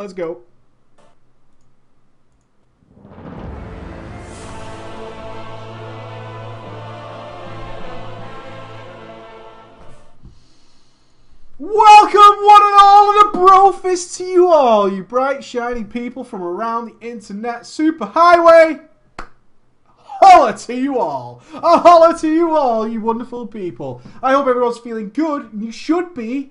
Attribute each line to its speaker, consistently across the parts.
Speaker 1: Let's go. Welcome, one and all, and a brofist to you all, you bright, shining people from around the internet superhighway. Holla to you all. A holla to you all, you wonderful people. I hope everyone's feeling good, and you should be,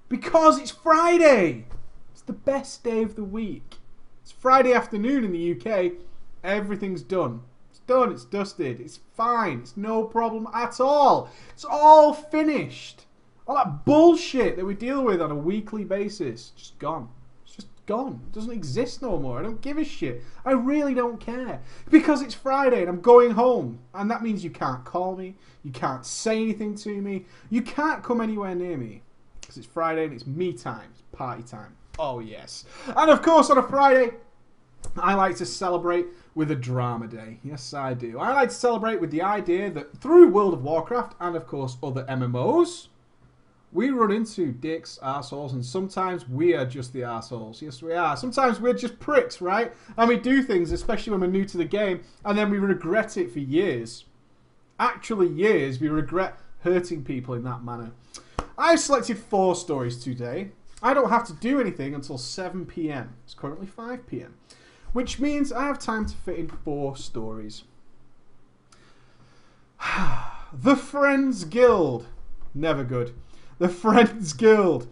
Speaker 1: because it's Friday. It's the best day of the week. It's Friday afternoon in the UK. Everything's done. It's done, it's dusted, it's fine, it's no problem at all. It's all finished. All that bullshit that we deal with on a weekly basis, just gone. It's just gone. It doesn't exist no more. I don't give a shit. I really don't care. Because it's Friday and I'm going home. And that means you can't call me. You can't say anything to me. You can't come anywhere near me. Because it's Friday and it's me time. It's party time. Oh, yes. And of course, on a Friday, I like to celebrate with a drama day. Yes, I do. I like to celebrate with the idea that through World of Warcraft and, of course, other MMOs, we run into dicks, arseholes, and sometimes we are just the arseholes. Yes, we are. Sometimes we're just pricks, right? And we do things, especially when we're new to the game, and then we regret it for years. Actually, years. We regret hurting people in that manner. I've selected 4 stories today. I don't have to do anything until 7 PM. It's currently 5 PM. Which means I have time to fit in 4 stories. The Friends Guild. Never good. The Friends Guild.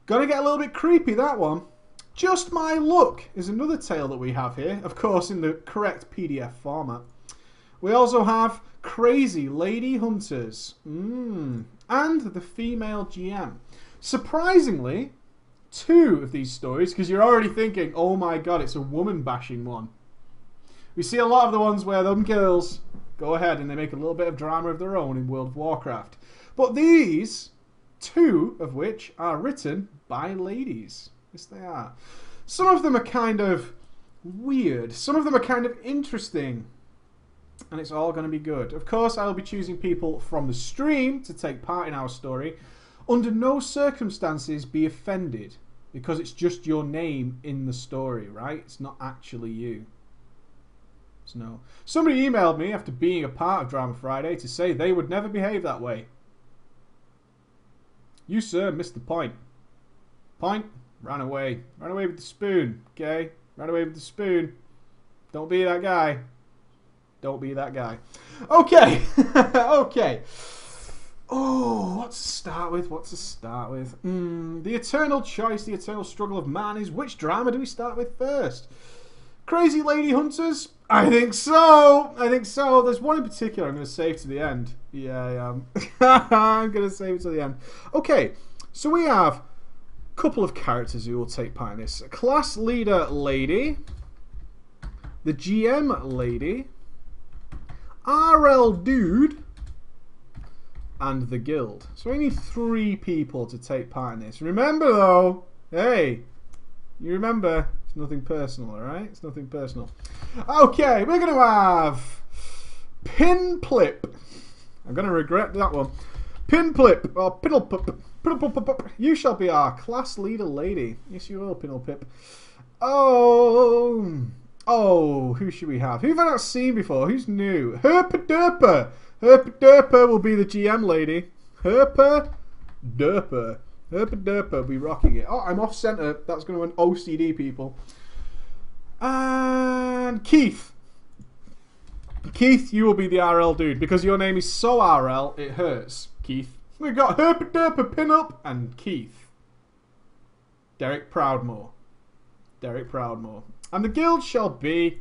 Speaker 1: Gonna get a little bit creepy, that one. Just My Luck is another tale that we have here. Of course, in the correct PDF format. We also have Crazy Lady Hunters. And the Female GM. Surprisingly, 2 of these stories, because you're already thinking, oh my god, it's a woman-bashing one. We see a lot of the ones where them girls go ahead and they make a little bit of drama of their own in World of Warcraft. But these, 2 of which are written by ladies. Yes, they are. Some of them are kind of weird. Some of them are kind of interesting. And it's all going to be good. Of course, I will be choosing people from the stream to take part in our story. Under no circumstances be offended, because it's just your name in the story, right? It's not actually you. So no. Somebody emailed me after being a part of Drama Friday to say they would never behave that way. You, sir, missed the point. Point? Ran away. Ran away with the spoon, okay? Ran away with the spoon. Don't be that guy. Don't be that guy. Okay. Okay. Oh, what to start with? What to start with? The eternal choice, the eternal struggle of man is which drama do we start with first? Crazy Lady Hunters? I think so. I think so. There's one in particular I'm going to save to the end. Yeah, I am. I'm going to save it to the end. Okay, so we have a couple of characters who will take part in this. A class leader lady, the GM lady, RL dude, and the guild. So we need 3 people to take part in this. Remember though, hey, you remember, it's nothing personal, alright? It's nothing personal. Okay, we're going to have Pinplip. I'm going to regret that one. Pinplip, or Piddlepip. You shall be our class leader lady. Yes, you will, Piddlepip. Oh, who should we have? Who have I not seen before? Who's new? Herpa Derpa will be the GM lady. Herpa Derpa will be rocking it. Oh, I'm off center. That's going to win OCD, people. And Keith. Keith, you will be the RL dude because your name is so RL it hurts. Keith. We've got Herpa Derpa Pinup and Keith. Derek Proudmore. And the guild shall be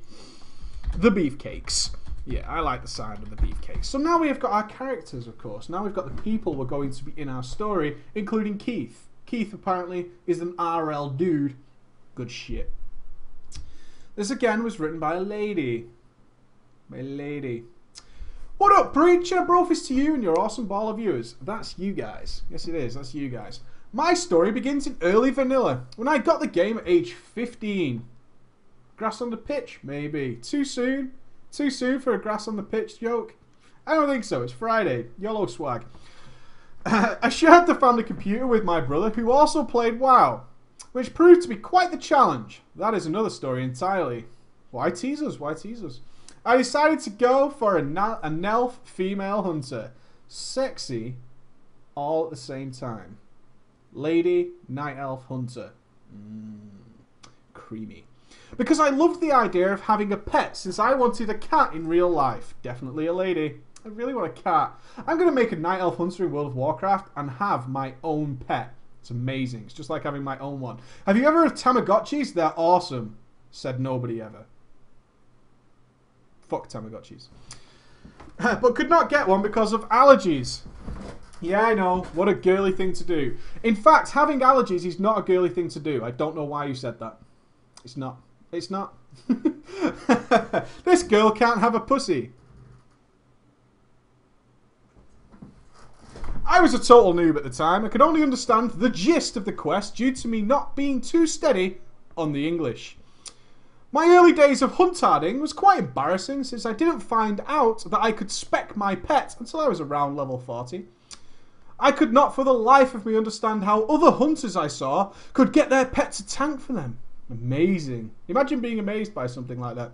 Speaker 1: the Beefcakes. Yeah, I like the sound of the Beefcakes. So now we have got our characters, of course. Now we've got the people we're going to be in our story, including Keith. Keith apparently is an RL dude. Good shit. This again was written by a lady. What up, Preacher? Brofist to you and your awesome ball of viewers. That's you guys. Yes, it is. That's you guys. My story begins in early vanilla, when I got the game at age 15. Grass on the pitch, maybe. Too soon? Too soon for a grass on the pitch joke? I don't think so. It's Friday. YOLO swag. I shared the family computer with my brother, who also played WoW. which proved to be quite the challenge. That is another story entirely. Why tease us? Why tease us? I decided to go for a Nelf female hunter. Sexy, all at the same time. Lady, night elf hunter. Creamy. Because I loved the idea of having a pet since I wanted a cat in real life. Definitely a lady. I really want a cat. I'm going to make a night elf hunter in World of Warcraft and have my own pet. It's amazing. It's just like having my own one. Have you ever heard of Tamagotchis? They're awesome. Said nobody ever. Fuck Tamagotchis. But could not get one because of allergies. Yeah, I know. What a girly thing to do. In fact, having allergies is not a girly thing to do. I don't know why you said that. It's not. It's not. This girl can't have a pussy. I was a total noob at the time. I could only understand the gist of the quest due to me not being too steady on the English. My early days of huntarding was quite embarrassing since I didn't find out that I could spec my pet until I was around level 40. I could not for the life of me understand how other hunters I saw could get their pet to tank for them. Amazing. Imagine being amazed by something like that.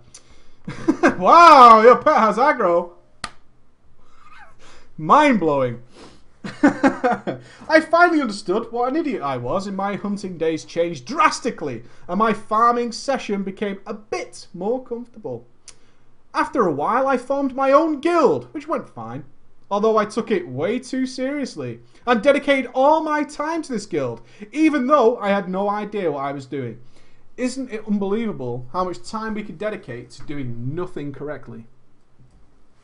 Speaker 1: Wow, your pet has aggro. Mind-blowing. I finally understood what an idiot I was, and my hunting days changed drastically, and my farming session became a bit more comfortable. After a while, I formed my own guild, which went fine, although I took it way too seriously, and dedicated all my time to this guild, even though I had no idea what I was doing. Isn't it unbelievable how much time we could dedicate to doing nothing correctly?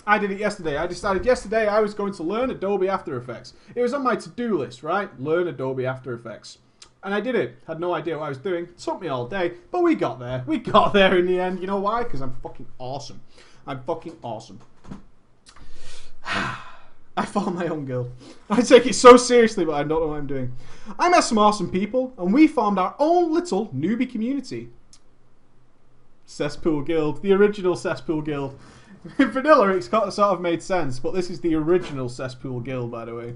Speaker 1: I did it yesterday. I decided yesterday I was going to learn Adobe After Effects. It was on my to-do list, right? Learn Adobe After Effects. And I did it. Had no idea what I was doing. It took me all day, but we got there. We got there in the end. You know why? Because I'm fucking awesome. I'm fucking awesome. I found my own guild. I take it so seriously, but I don't know what I'm doing. I met some awesome people, and we formed our own little newbie community. Cesspool Guild. The original Cesspool Guild. In vanilla, it's sort of made sense, but this is the original Cesspool Guild, by the way.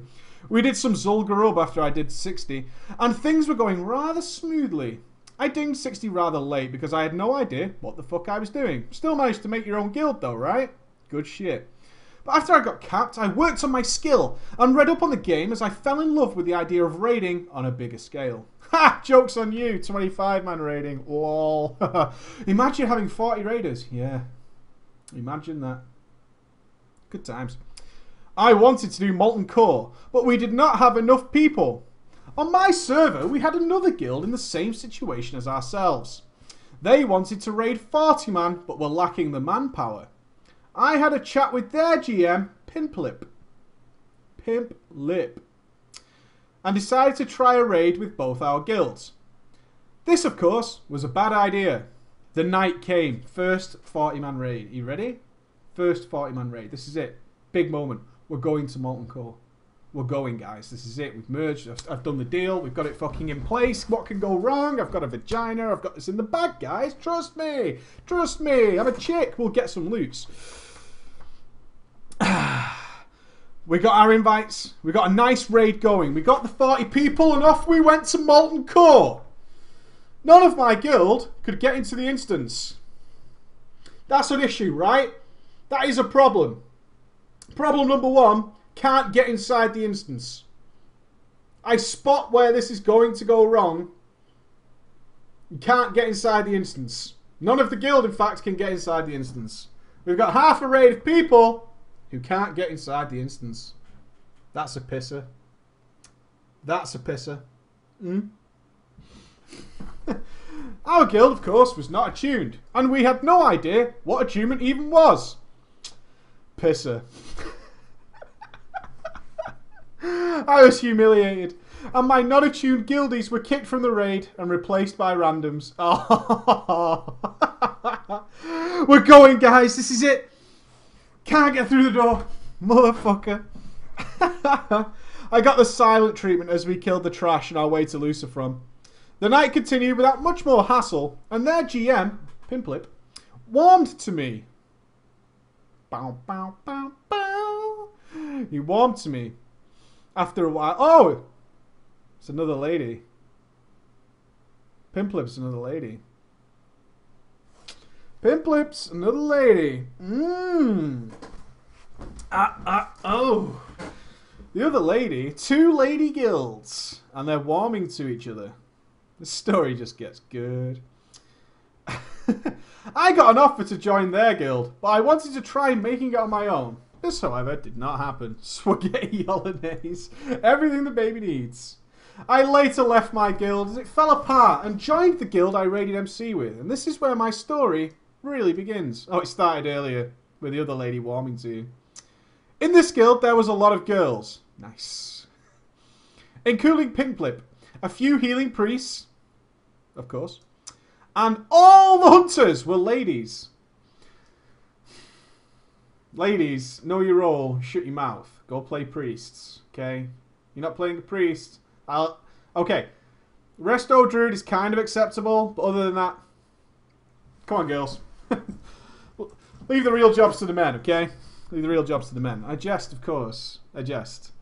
Speaker 1: We did some Zul'Gurub up after I did 60, and things were going rather smoothly. I dinged 60 rather late because I had no idea what the fuck I was doing. Still managed to make your own guild though, right? Good shit. But after I got capped, I worked on my skill and read up on the game as I fell in love with the idea of raiding on a bigger scale. Ha! Joke's on you, 25-man raiding. Lol. Imagine having 40 raiders. Yeah. Imagine that. Good times. I wanted to do Molten Core, but we did not have enough people. On my server, we had another guild in the same situation as ourselves. They wanted to raid 40-man, but were lacking the manpower. I had a chat with their GM, Pimp Lip, and decided to try a raid with both our guilds. This, of course, was a bad idea. The night came. First 40-man raid. Are you ready? First 40-man raid. This is it. Big moment. We're going to Molten Core. We're going, guys. This is it. We've merged. I've done the deal. We've got it fucking in place. What can go wrong? I've got a vagina. I've got this in the bag, guys. Trust me. Trust me. I'm a chick. We'll get some loots. We got our invites. We got a nice raid going. We got the 40 people and off we went to Molten Core. None of my guild could get into the instance. That's an issue, right? That is a problem. Problem number one, can't get inside the instance. I spot where this is going to go wrong. You can't get inside the instance. None of the guild, in fact, can get inside the instance. We've got half a raid of people who can't get inside the instance. That's a pisser. That's a pisser. Our guild, of course, was not attuned, and we had no idea what attunement even was. Pisser. I was humiliated, and my non-attuned guildies were kicked from the raid and replaced by randoms. Oh. We're going, guys. This is it. Can't get through the door. Motherfucker. I got the silent treatment as we killed the trash on our way to Lucifron. The night continued without much more hassle, and their GM, Pimplip, warmed to me. Bow, bow, bow, bow. He warmed to me. After a while... Oh! It's another lady. Pimp Lips, another lady. Pimp Lips, another lady. Oh. The other lady, 2 lady guilds, and they're warming to each other. The story just gets good. I got an offer to join their guild, but I wanted to try making it on my own. This, however, did not happen. Spaghetti holidays. Everything the baby needs. I later left my guild as it fell apart and joined the guild I raided MC with. And this is where my story really begins. Oh, it started earlier with the other lady warming to you. In this guild, there was a lot of girls. Nice. Including Pinklip, a few healing priests, of course, and all the hunters were ladies. Ladies, know your role. Shut your mouth. Go play priests, okay? You're not playing a priest. Okay. Resto Druid is kind of acceptable, but other than that, come on, girls. Leave the real jobs to the men, okay? Leave the real jobs to the men. I jest, of course. I jest.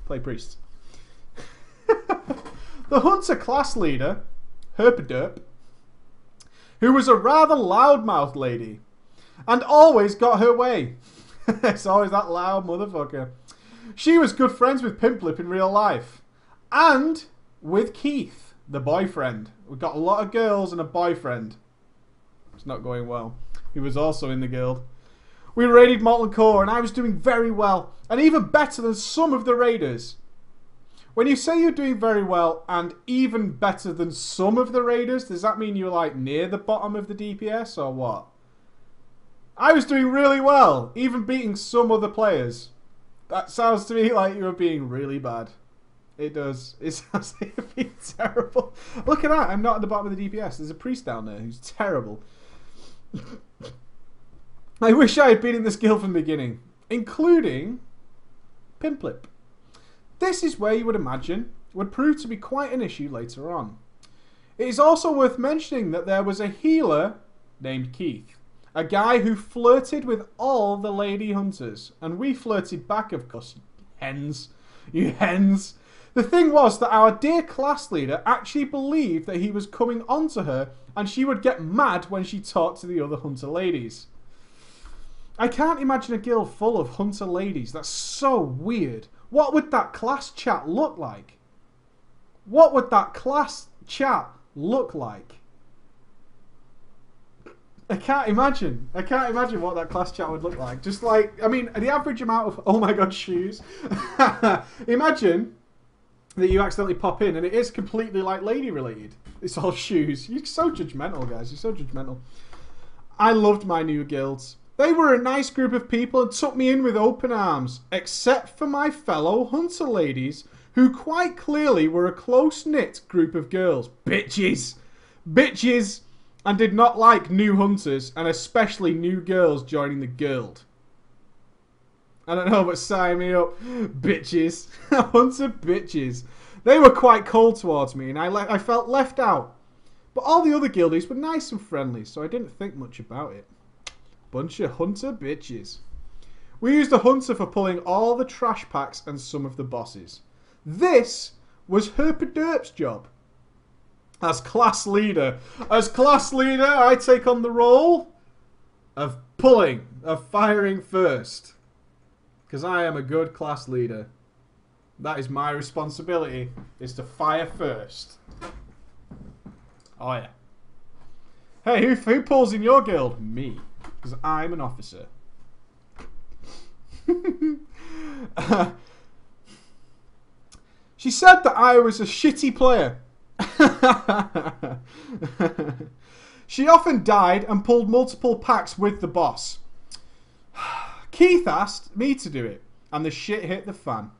Speaker 1: Play priest. The hunter class leader, Herpaderp, who was a rather loudmouthed lady, and always got her way. It's always that loud motherfucker. She was good friends with Pimplip in real life. And with Keith, the boyfriend. We've got a lot of girls and a boyfriend. It's not going well. He was also in the guild. We raided Molten Core and I was doing very well. And even better than some of the raiders. When you say you're doing very well and even better than some of the raiders, does that mean you're like near the bottom of the DPS or what? I was doing really well, even beating some other players. That sounds to me like you were being really bad. It does. It sounds like you're being terrible. Look at that, I'm not at the bottom of the DPS. There's a priest down there who's terrible. I wish I had been in this guild from the beginning, including Pimplip. This is where you would imagine would prove to be quite an issue later on. It is also worth mentioning that there was a healer named Keith, a guy who flirted with all the lady hunters, and we flirted back, of course. You hens. The thing was that our dear class leader actually believed that he was coming onto her, and she would get mad when she talked to the other hunter ladies. I can't imagine a guild full of hunter ladies. That's so weird. What would that class chat look like? What would that class chat look like? I can't imagine. I can't imagine what that class chat would look like. Just like, I mean, the average amount of, oh my god, shoes. Imagine that you accidentally pop in and it is completely like lady related. It's all shoes. You're so judgmental, guys. You're so judgmental. I loved my new guilds. They were a nice group of people and took me in with open arms, except for my fellow hunter ladies, who quite clearly were a close-knit group of girls. Bitches! Bitches! And did not like new hunters, and especially new girls joining the guild. I don't know, but sign me up. Bitches. Hunter bitches. They were quite cold towards me, and I felt left out. But all the other guildies were nice and friendly, so I didn't think much about it. Bunch of hunter bitches. We used a hunter for pulling all the trash packs and some of the bosses. This was Herpaderp's job. As class leader, I take on the role of firing first. Because I am a good class leader. That is my responsibility, is to fire first. Oh yeah. Hey, who pulls in your guild? Me. Because I'm an officer. She said that I was a shitty player. She often died and pulled multiple packs with the boss. Keith asked me to do it, and the shit hit the fan.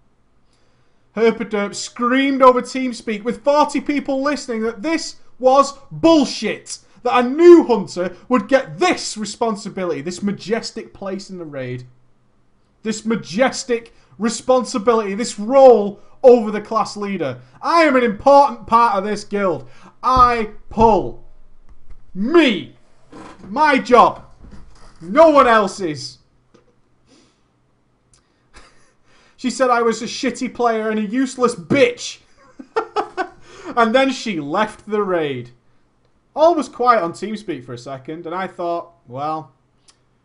Speaker 1: Herpaderp screamed over TeamSpeak with 40 people listening that this was bullshit. That a new hunter would get this responsibility, this majestic place in the raid. This majestic responsibility, this role over the class leader. I am an important part of this guild. I pull. Me. My job. No one else's. She said I was a shitty player and a useless bitch. And then she left the raid. All was quiet on TeamSpeak for a second, and I thought, well,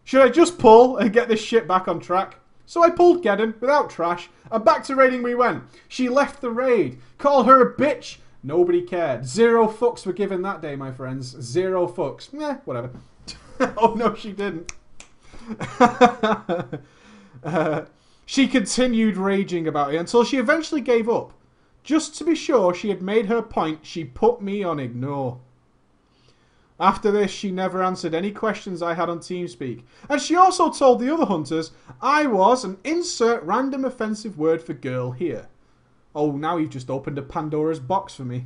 Speaker 1: should I just pull and get this shit back on track? So I pulled Geddon without trash, and back to raiding we went. She left the raid. Call her a bitch. Nobody cared. 0 fucks were given that day, my friends. 0 fucks. Whatever. Oh, no, she didn't. She continued raging about it until she eventually gave up. Just to be sure she had made her point, she put me on ignore. After this, she never answered any questions I had on TeamSpeak. And she also told the other hunters I was an insert random offensive word for girl here. Oh, now you've just opened a Pandora's box for me.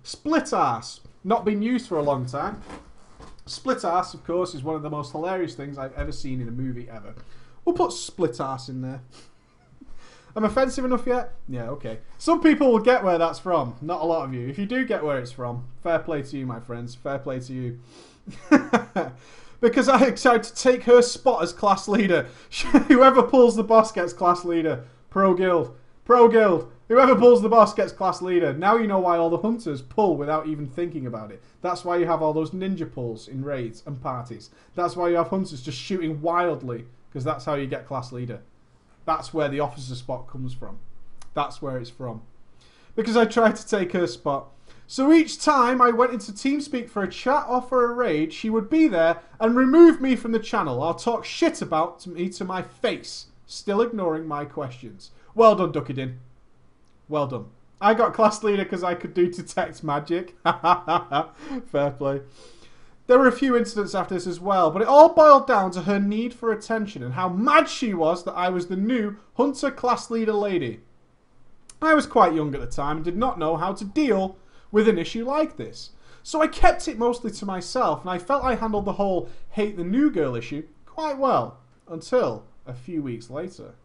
Speaker 1: Split ass. Not been used for a long time. Split ass, of course, is one of the most hilarious things I've ever seen in a movie ever. We'll put split ass in there. I'm offensive enough yet? Yeah, okay. Some people will get where that's from. Not a lot of you. If you do get where it's from, fair play to you, my friends. Fair play to you. Because I decided to take her spot as class leader. Whoever pulls the boss gets class leader. Pro guild. Pro guild. Whoever pulls the boss gets class leader. Now you know why all the hunters pull without even thinking about it. That's why you have all those ninja pulls in raids and parties. That's why you have hunters just shooting wildly. Because that's how you get class leader. That's where the officer spot comes from. That's where it's from. Because I tried to take her spot. So each time I went into TeamSpeak for a chat or for a raid, she would be there and remove me from the channel or talk shit about me to my face, still ignoring my questions. Well done, Duckydin. Well done. I got class leader because I could do detect magic. Fair play. There were a few incidents after this as well, but it all boiled down to her need for attention and how mad she was that I was the new hunter class leader lady. I was quite young at the time and did not know how to deal with an issue like this. So I kept it mostly to myself, and I felt I handled the whole hate the new girl issue quite well, until a few weeks later.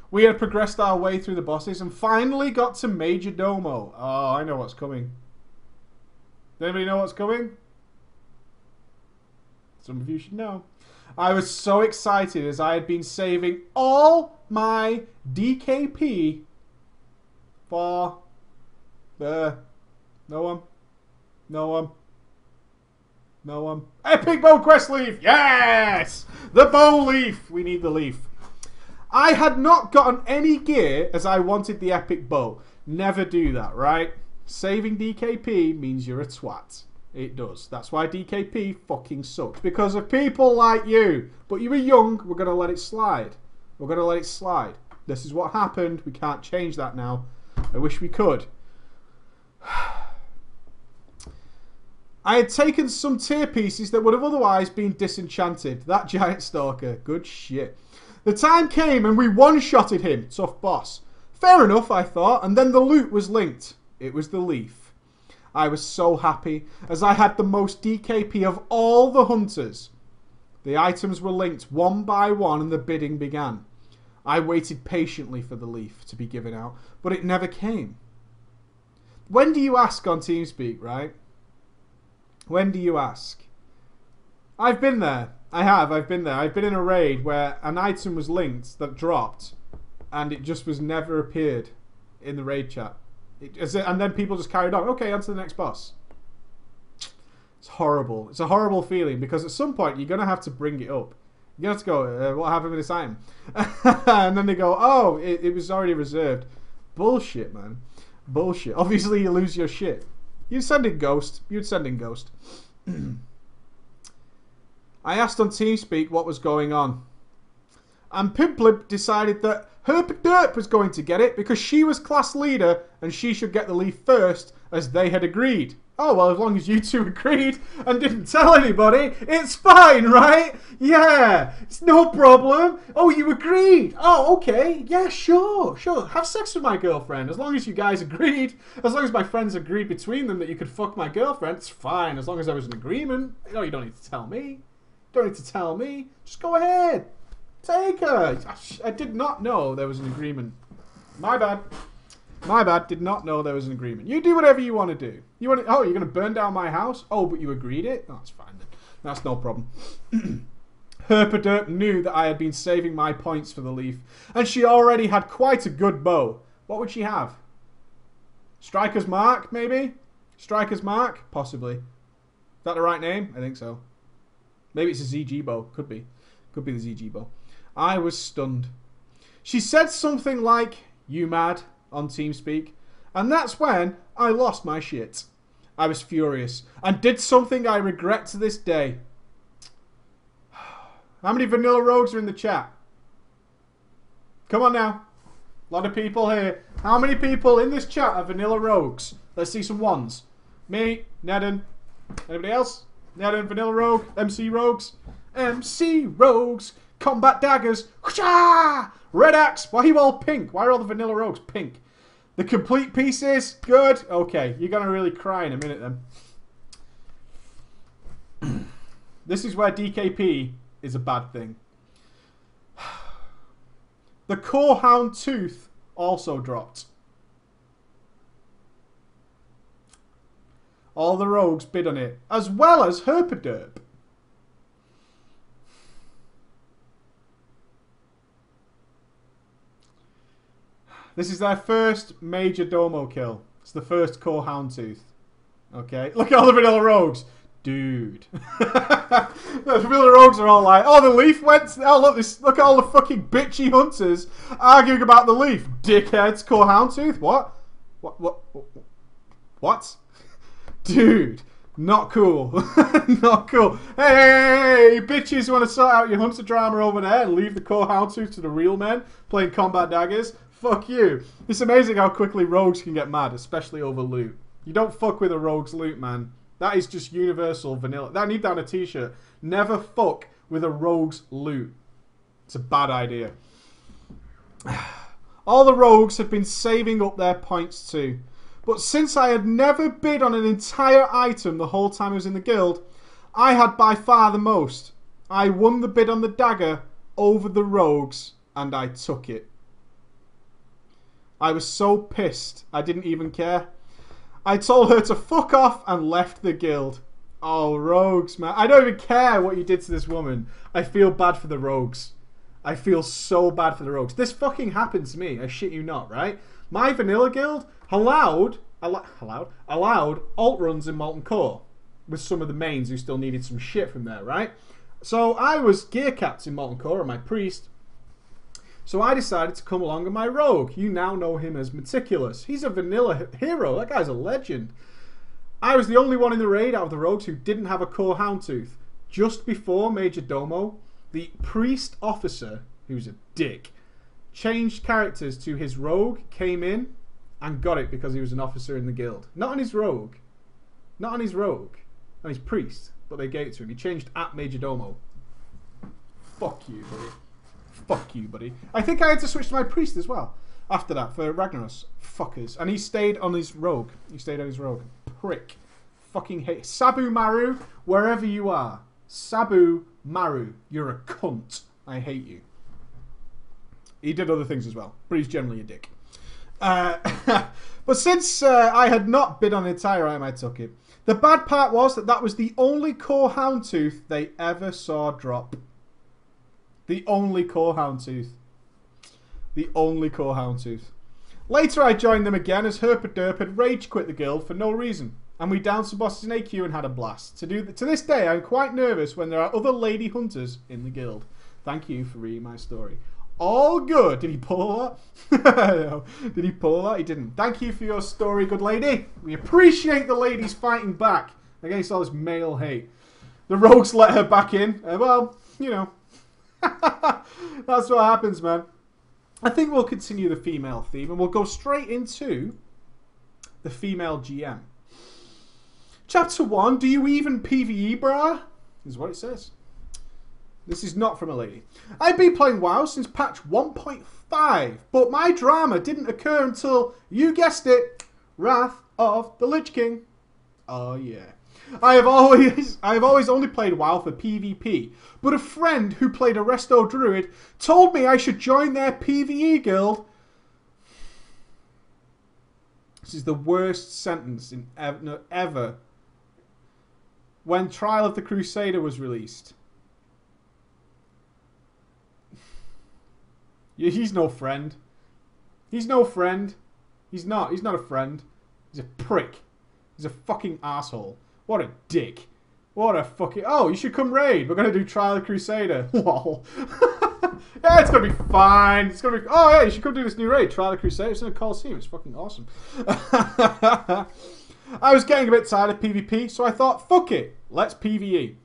Speaker 1: We had progressed our way through the bosses and finally got to Major Domo. Oh, I know what's coming. Does anybody know what's coming? Some of you should know. I was so excited as I had been saving all my DKP for the... No one. Epic Bow Quest Leaf! Yes! The bow leaf! We need the leaf. I had not gotten any gear as I wanted the epic bow. Never do that, right? Saving DKP means you're a twat. It does. That's why DKP fucking sucks. Because of people like you. But you were young. We're going to let it slide. We're going to let it slide. This is what happened. We can't change that now. I wish we could. I had taken some tier pieces that would have otherwise been disenchanted. That giant stalker. Good shit. The time came and we one-shotted him. Tough boss. Fair enough, I thought. And then the loot was linked. It was the leaf. I was so happy as I had the most DKP of all the hunters. The items were linked one by one and the bidding began. I waited patiently for the leaf to be given out, but it never came. When do you ask on TeamSpeak, right? When do you ask? I've been there. I've been there. I've been in a raid where an item was linked that dropped and it just was never appeared in the raid chat. And then people just carried on. Okay, on to the next boss. It's horrible. It's a horrible feeling because at some point you're going to have to bring it up. You're going to have to go, what happened with this item? And then they go, oh, it was already reserved. Bullshit, man. Bullshit. Obviously you lose your shit. You'd send in Ghost. You'd send in Ghost. I asked on TeamSpeak what was going on. And Pimplib decided that Herp was going to get it because she was class leader and she should get the leaf first as they had agreed. Oh, well, as long as you two agreed and didn't tell anybody, it's fine, right? Yeah, it's no problem. Oh, you agreed. Oh, okay. Yeah, sure. Have sex with my girlfriend. As long as you guys agreed, as long as my friends agreed between them that you could fuck my girlfriend, it's fine. As long as there was an agreement. No, you don't need to tell me. Don't need to tell me. Just go ahead. Take her. I did not know there was an agreement. My bad. My bad. Did not know there was an agreement. You do whatever you want to do. You want to, oh, you're going to burn down my house? Oh, but you agreed it? Oh, that's fine then. That's no problem. Herpaderp knew that I had been saving my points for the leaf, and she already had quite a good bow. What would she have? Striker's Mark, maybe? Striker's Mark? Possibly. Is that the right name? I think so. Maybe it's a ZG bow. Could be. Could be the ZG bow. I was stunned. She said something like, "You mad?" on TeamSpeak, and that's when I lost my shit. I was furious and did something I regret to this day. How many vanilla rogues are in the chat? Come on now. A lot of people here. How many people in this chat are vanilla rogues? Let's see some ones. Me, Nedden. Anybody else? Nedden, vanilla rogue, MC rogues. MC rogues. Combat daggers. Red axe. Why are you all pink? Why are all the vanilla rogues pink? The complete pieces. Good. Okay, you're going to really cry in a minute then. This is where DKP is a bad thing. The Core Hound Tooth also dropped. All the rogues bid on it, as well as Herpaderp. This is their first major Domo kill. It's the first Core Hound Tooth. Okay, look at all the vanilla rogues. Dude. The vanilla rogues are all like, oh, the leaf went. Oh, look, this. Look at all the fucking bitchy hunters arguing about the leaf. Dickheads, Core Hound Tooth. What? What? Dude. Not cool. Not cool. Hey, bitches want to sort out your hunter drama over there and leave the Core Hound Tooth to the real men playing combat daggers? Fuck you. It's amazing how quickly rogues can get mad, especially over loot. You don't fuck with a rogue's loot, man. That is just universal vanilla. I need that on a t-shirt. Never fuck with a rogue's loot. It's a bad idea. All the rogues had been saving up their points too. But since I had never bid on an entire item the whole time I was in the guild, I had by far the most. I won the bid on the dagger over the rogues and I took it. I was so pissed I didn't even care. I told her to fuck off and left the guild. Oh, rogues, man. I don't even care what you did to this woman. I feel bad for the rogues. I feel so bad for the rogues. This fucking happened to me. I shit you not, right? My vanilla guild allowed alt runs in Molten Core with some of the mains who still needed some shit from there, right? So I was gear capped in Molten Core and my priest. So I decided to come along with my rogue. You now know him as Meticulous. He's a vanilla hero. That guy's a legend. I was the only one in the raid out of the rogues who didn't have a Core Houndtooth. Just before Major Domo, the priest officer, who's a dick, changed characters to his rogue, came in, and got it because he was an officer in the guild. Not on his rogue. Not on his rogue. On his priest. But they gave it to him. He changed at Major Domo. Fuck you, buddy. Fuck you, buddy. I think I had to switch to my priest as well after that for Ragnaros. Fuckers. And he stayed on his rogue. He stayed on his rogue. Prick. Fucking hate. Sabu Maru, wherever you are. Sabu Maru, you're a cunt. I hate you. He did other things as well, but he's generally a dick. But since I had not bid on an entire item, I took it. The bad part was that that was the only Core Houndtooth they ever saw drop. The only Core Houndtooth. The only Core Houndtooth. Later I joined them again as Herpaderp had rage quit the guild for no reason. And we downed some bosses in AQ and had a blast. To this day I'm quite nervous when there are other lady hunters in the guild. Thank you for reading my story. All good. Did he pull a lot? No. Did he pull a lot? He didn't. Thank you for your story, good lady. We appreciate the ladies fighting back against all this male hate. The rogues let her back in. Well, you know. That's what happens, man. I think we'll continue the female theme and we'll go straight into the female GM. Chapter 1, do you even PvE, brah? Is what it says. This is not from a lady. I've been playing WoW since patch 1.5, but my drama didn't occur until, you guessed it, Wrath of the Lich King. Oh yeah. I have always only played WoW for PvP, but a friend who played a Resto Druid told me I should join their PvE guild. This is the worst sentence in ever. When Trial of the Crusader was released. He's no friend. He's no friend. He's not. He's not a friend. He's a prick. He's a fucking asshole. What a dick. What a fucking... Oh, you should come raid. We're going to do Trial of the Crusader. Lol. Yeah, it's going to be fine. It's going to be... Oh, yeah, you should come do this new raid. Trial of the Crusader. It's in a Coliseum. It's fucking awesome. I was getting a bit tired of PvP, so I thought, fuck it. Let's PvE.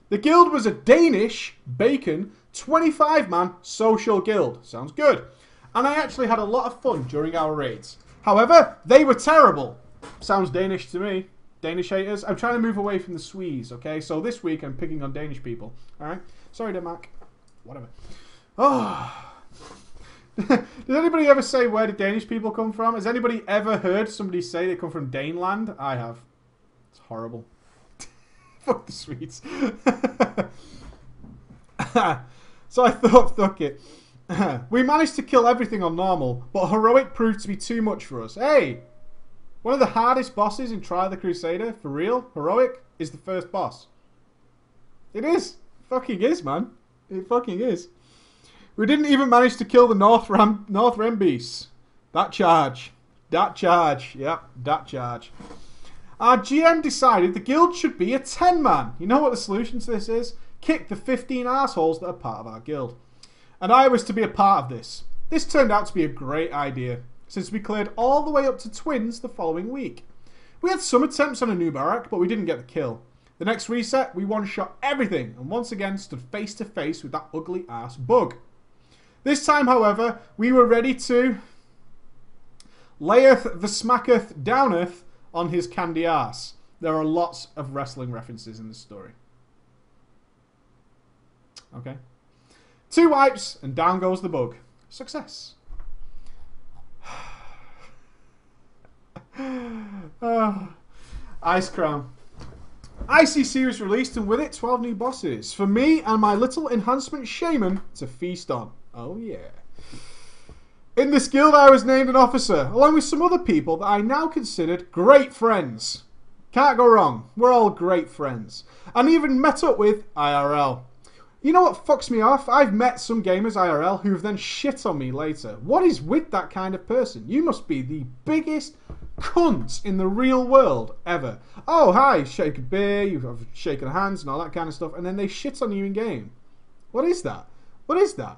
Speaker 1: The guild was a Danish, bacon, 25-man social guild. Sounds good. And I actually had a lot of fun during our raids. However, they were terrible. Sounds Danish to me. Danish haters. I'm trying to move away from the Swedes, okay? So this week I'm picking on Danish people. Alright? Sorry, Denmark. Whatever. Oh. Did anybody ever say where did Danish people come from? Has anybody ever heard somebody say they come from Daneland? I have. It's horrible. Fuck the Swedes. So I thought, fuck it. We managed to kill everything on normal, but heroic proved to be too much for us. Hey! One of the hardest bosses in Trial of the Crusader, for real, heroic, is the first boss. It is. It fucking is, man. It fucking is. We didn't even manage to kill the North Rim beasts. That charge. That charge. Yep, that charge. Our GM decided the guild should be a 10-man. You know what the solution to this is? Kick the 15 assholes that are part of our guild. And I was to be a part of this. This turned out to be a great idea, since we cleared all the way up to twins the following week. We had some attempts on a new barrack, but we didn't get the kill. The next reset, we one-shot everything, and once again stood face to face with that ugly ass bug. This time, however, we were ready to layeth the smacketh downeth on his candy ass. There are lots of wrestling references in this story. Okay. 2 wipes, and down goes the bug. Success. Ice Crown. ICC was released, and with it 12 new bosses for me and my little enhancement shaman to feast on. Oh yeah. In this guild I was named an officer, along with some other people that I now considered great friends. Can't go wrong, we're all great friends. And even met up with IRL. You know what fucks me off? I've met some gamers IRL who've then shit on me later. What is with that kind of person? You must be the biggest cunt in the real world ever. Oh, hi, shake a beer, you've shaken hands and all that kind of stuff, and then they shit on you in game. What is that? What is that?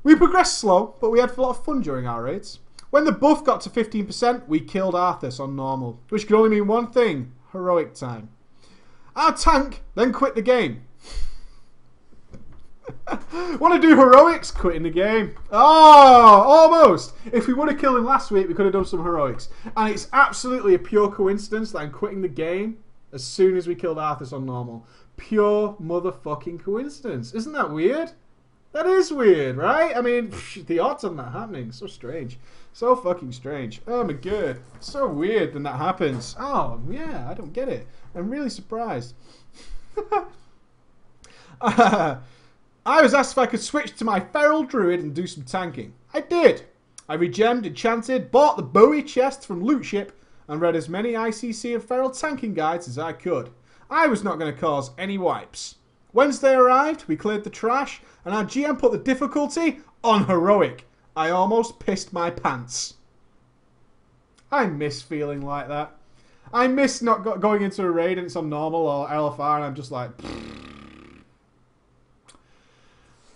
Speaker 1: We progressed slow, but we had a lot of fun during our raids. When the buff got to 15%, we killed Arthas on normal, which could only mean one thing: heroic time. Our tank then quit the game. Want to do heroics? Quitting the game. Oh, almost. If we would have killed him last week, we could have done some heroics. And it's absolutely a pure coincidence that I'm quitting the game as soon as we killed Arthas on normal. Pure motherfucking coincidence. Isn't that weird? That is weird, right? I mean, the odds on that happening. So strange. So fucking strange. Oh my god. It's so weird when that happens. Oh, yeah, I don't get it. I'm really surprised. I was asked if I could switch to my feral druid and do some tanking. I did. I regemmed, enchanted, bought the Bowie chest from Loot Ship, and read as many ICC and feral tanking guides as I could. I was not going to cause any wipes. Wednesday arrived, we cleared the trash, and our GM put the difficulty on heroic. I almost pissed my pants. I miss feeling like that. I miss not going into a raid and it's on normal or LFR and I'm just like...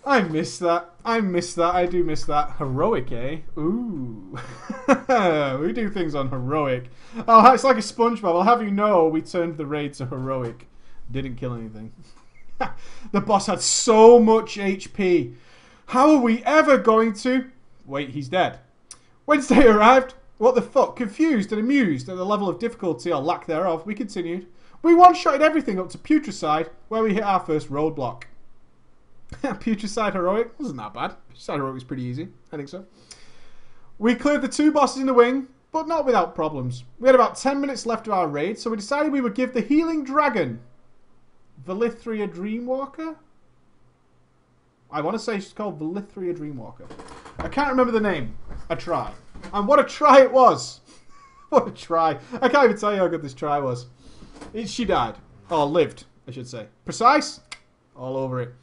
Speaker 1: I miss that. I miss that. I do miss that. Heroic, eh? Ooh. We do things on heroic. Oh, it's like a SpongeBob. I'll have you know we turned the raid to heroic. Didn't kill anything. The boss had so much HP. How are we ever going to... Wait, he's dead. Wednesday arrived. What the fuck? Confused and amused at the level of difficulty or lack thereof, we continued. We one-shotted everything up to Putricide, where we hit our first roadblock. Putricide heroic wasn't that bad. Putricide heroic was pretty easy. I think so. We cleared the 2 bosses in the wing, but not without problems. We had about 10 minutes left of our raid, so we decided we would give the healing dragon, Velithria Dreamwalker? I want to say she's called Velithria Dreamwalker. I can't remember the name. A try. And what a try it was. What a try. I can't even tell you how good this try was. She died. Or lived, I should say. Precise? All over it.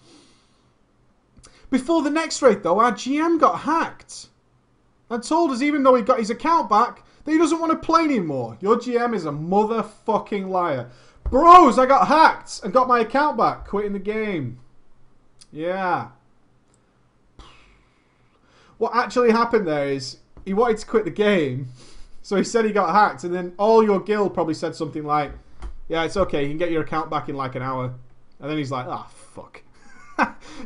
Speaker 1: Before the next raid, though, our GM got hacked and told us, even though he got his account back, that he doesn't want to play anymore. Your GM is a motherfucking liar. Bros, I got hacked and got my account back, quitting the game. Yeah. What actually happened there is he wanted to quit the game, so he said he got hacked, and then all your guild probably said something like, yeah, it's okay, you can get your account back in like an hour. And then he's like, ah, fuck.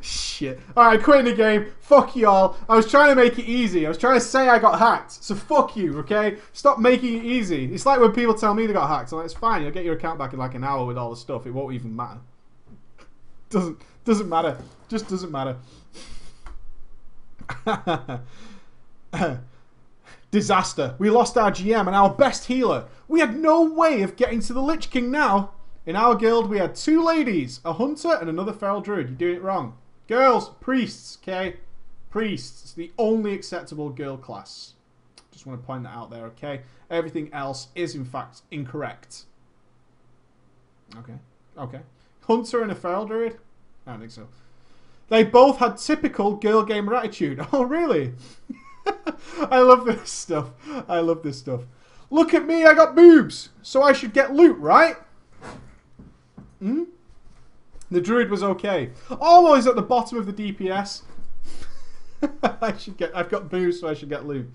Speaker 1: Shit. Alright, quitting the game. Fuck y'all. I was trying to make it easy. I was trying to say I got hacked. So fuck you, okay? Stop making it easy. It's like when people tell me they got hacked. I'm like, it's fine. You'll get your account back in like an hour with all the stuff. It won't even matter. Doesn't matter. Just doesn't matter. Disaster. We lost our GM and our best healer. We had no way of getting to the Lich King now. In our guild, we had 2 ladies, a hunter and another feral druid. You're doing it wrong. Girls, priests, okay? Priests. It's the only acceptable girl class. Just want to point that out there, okay? Everything else is, in fact, incorrect. Okay. Okay. Hunter and a feral druid? I don't think so. They both had typical girl gamer attitude. Oh, really? I love this stuff. I love this stuff. Look at me, I got boobs. So I should get loot, right? Hmm? The druid was okay. Always at the bottom of the DPS. I've got boobs, so I should get loot.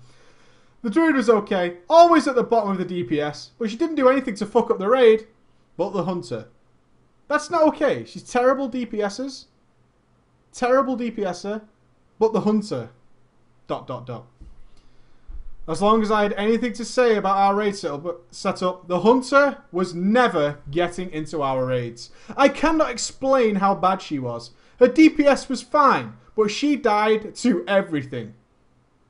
Speaker 1: The druid was okay. Always at the bottom of the DPS. But she didn't do anything to fuck up the raid. But the hunter. That's not okay. She's terrible DPSers. Terrible DPSer. But the hunter. ... As long as I had anything to say about our raid setup, the hunter was never getting into our raids. I cannot explain how bad she was. Her DPS was fine, but she died to everything.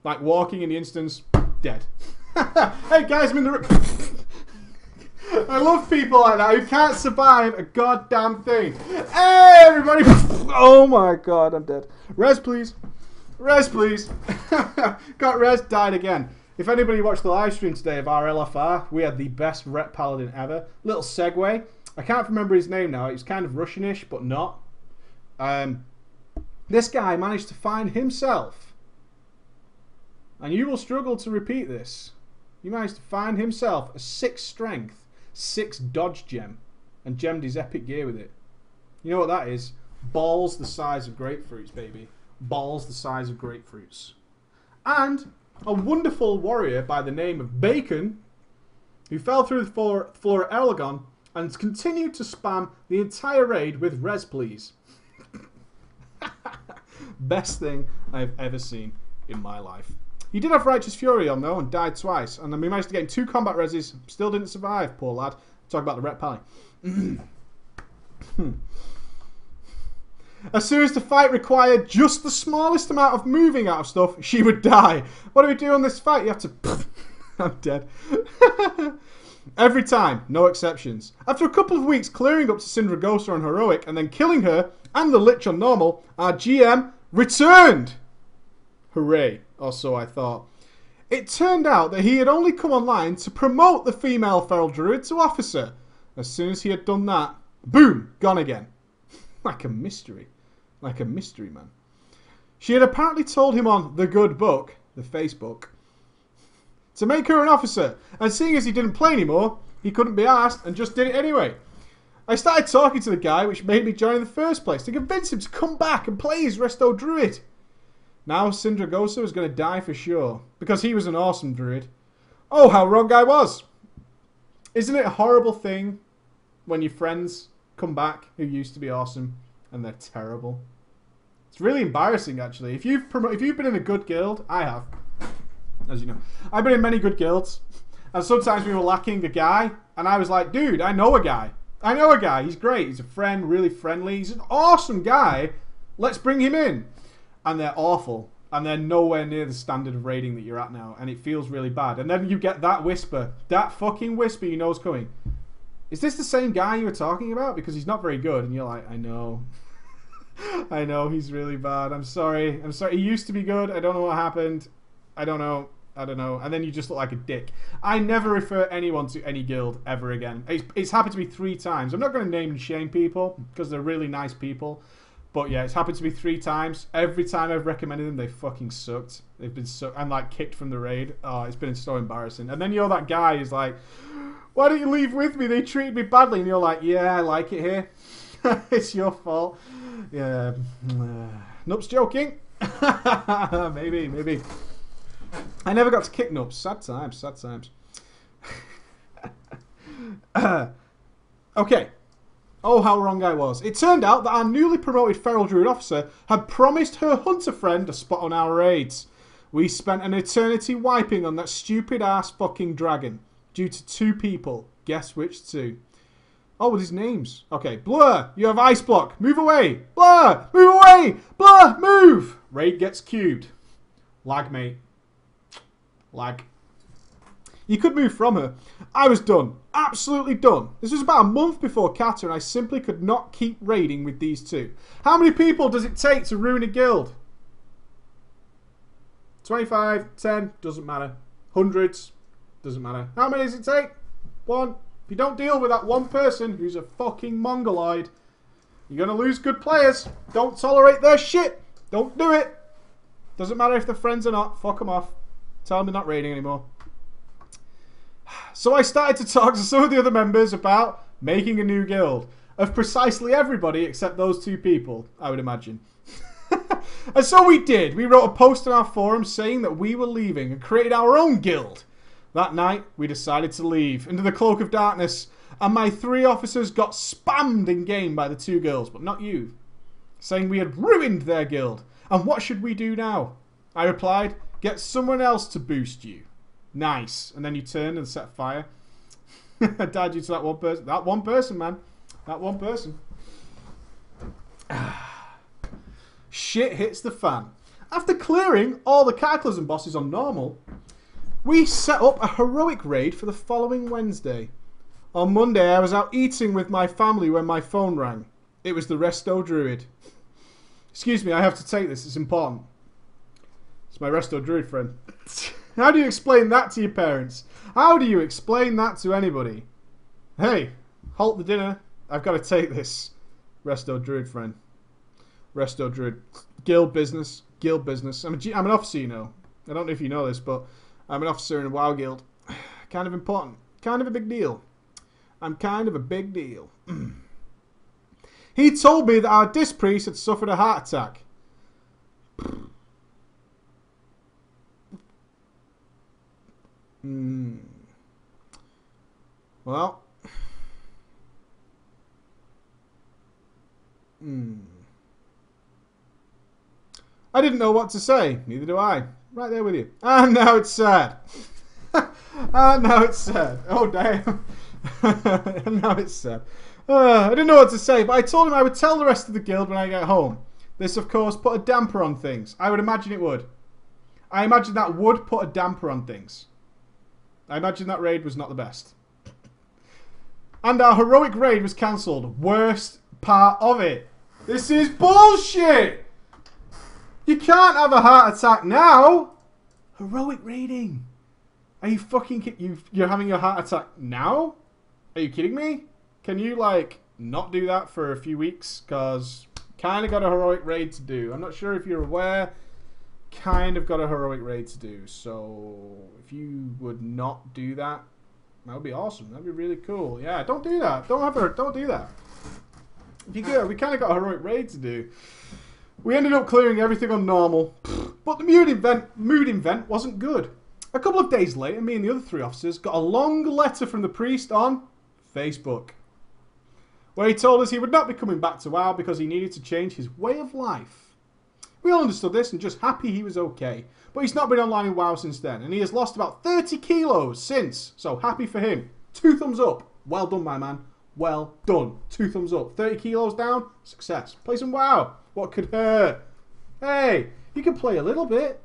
Speaker 1: Like walking in the instance, dead. Hey guys, I'm in the... I love people like that who can't survive a goddamn thing. Hey everybody! Oh my god, I'm dead. Res please. Res please. Got res, died again. If anybody watched the live stream today of our LFR, we had the best rep paladin ever. Little segue. I can't remember his name now. He's kind of Russianish, but not. This guy managed to find himself, and you will struggle to repeat this. He managed to find himself a 6 strength, 6 dodge gem, and gemmed his epic gear with it. You know what that is? Balls the size of grapefruits, baby. Balls the size of grapefruits. And a wonderful warrior by the name of Bacon, who fell through the floor at Elgon and continued to spam the entire raid with res please. Best thing I've ever seen in my life. He did have Righteous Fury on though and died twice, and then we managed to get him 2 combat reses, still didn't survive, poor lad. Talk about the rep pally. As soon as the fight required just the smallest amount of moving out of stuff, she would die. What do we do on this fight? You have to... I'm dead. Every time, no exceptions. After a couple of weeks clearing up to Syndragosa on Heroic and then killing her and the Lich on Normal, our GM returned. Hooray, or so I thought. It turned out that he had only come online to promote the female feral druid to officer. As soon as he had done that, boom, gone again. Like a mystery. Like a mystery man. She had apparently told him on The Good Book, the Facebook, to make her an officer. And seeing as he didn't play anymore, he couldn't be asked and just did it anyway. I started talking to the guy, which made me join in the first place, to convince him to come back and play his Resto Druid. Now Syndragosa was going to die for sure, because he was an awesome druid. Oh, how wrong I was. Isn't it a horrible thing when your friends come back who used to be awesome and they're terrible? It's really embarrassing, actually. If you've been in a good guild, I have, as you know. I've been in many good guilds, and sometimes we were lacking a guy, and I was like, dude, I know a guy. I know a guy. He's great. He's a friend, really friendly. He's an awesome guy. Let's bring him in. And they're awful. And they're nowhere near the standard of rating that you're at now. And it feels really bad. And then you get that whisper. That fucking whisper you know is coming. Is this the same guy you were talking about? Because he's not very good. And you're like, I know. I know, he's really bad. I'm sorry. I'm sorry. He used to be good. I don't know what happened. I don't know. I don't know. And then you just look like a dick. I never refer anyone to any guild ever again. It's happened to me 3 times. I'm not going to name and shame people because they're really nice people. But yeah, it's happened to me 3 times. Every time I've recommended them, they fucking sucked. They've been sucked and like kicked from the raid. Oh, it's been so embarrassing. And then you're that guy who's like, why don't you leave with me? They treated me badly. And you're like, yeah, I like it here. It's your fault. Yeah. Noob's joking. Maybe. I never got to kick Noobs. Sad times. Okay. Oh, how wrong I was. It turned out that our newly promoted Feral Druid officer had promised her hunter friend a spot on our raids. We spent an eternity wiping on that stupid ass fucking dragon. Due to 2 people. Guess which 2? Oh, with his names. Okay. Blur, you have ice block. Move away. Blur, move away. Blur, move. Raid gets cubed. Lag, mate. Lag. You could move from her. I was done. Absolutely done. This was about a month before Kata, and I simply could not keep raiding with these 2. How many people does it take to ruin a guild? 25, 10, doesn't matter. Hundreds, doesn't matter. How many does it take? 1. If you don't deal with that 1 person who's a fucking mongoloid, you're going to lose good players. Don't tolerate their shit. Don't do it. Doesn't matter if they're friends or not. Fuck them off. Tell them they're not raiding anymore. So I started to talk to some of the other members about making a new guild. Of precisely everybody except those 2 people, I would imagine. And so we did. We wrote a post on our forum saying that we were leaving and created our own guild. That night, we decided to leave into the cloak of darkness. And my 3 officers got spammed in game by the 2 girls, but not you. Saying we had ruined their guild. And what should we do now? I replied, get someone else to boost you. Nice. And then you turned and set fire. I died due to that 1 person. That 1 person, man. That 1 person. Shit hits the fan. After clearing all the Cataclysm bosses on normal, we set up a heroic raid for the following Wednesday. On Monday, I was out eating with my family when my phone rang. It was the Resto Druid. Excuse me, I have to take this. It's important. It's my Resto Druid friend. How do you explain that to your parents? How do you explain that to anybody? Hey, halt the dinner. I've got to take this. Resto Druid friend. Resto Druid. Guild business. Guild business. I'm an officer, you know. I don't know if you know this, but I'm an officer in a WoW guild. Kind of important. Kind of a big deal. I'm kind of a big deal. He told me that our disc priest had suffered a heart attack. Well. I didn't know what to say. Neither do I. Right there with you. And now it's sad. And now it's sad. Oh, damn. And now it's sad. I didn't know what to say, but I told him I would tell the rest of the guild when I get home. This, of course, put a damper on things. I would imagine it would. I imagine that would put a damper on things. I imagine that raid was not the best. And our heroic raid was cancelled. Worst part of it. This is bullshit! You can't have a heart attack now! Heroic raiding. Are you fucking you're having a heart attack now? Are you kidding me? Can you, like, not do that for a few weeks? Because kind of got a heroic raid to do. I'm not sure if you're aware. Kind of got a heroic raid to do. So, if you would not do that, that would be awesome. That'd be really cool. Yeah, don't do that. Don't do that. If you go, we kind of got a heroic raid to do. We ended up clearing everything on normal. But the mood event wasn't good. A couple of days later, me and the other 3 officers got a long letter from the priest on Facebook, where he told us he would not be coming back to WoW because he needed to change his way of life. We all understood this and just happy he was okay. But he's not been online in WoW since then, and he has lost about 30 kilos since. So happy for him. 2 thumbs up. Well done, my man. Well done. 2 thumbs up. 30 kilos down. Success. Play some WoW. What could hurt? Hey, you can play a little bit.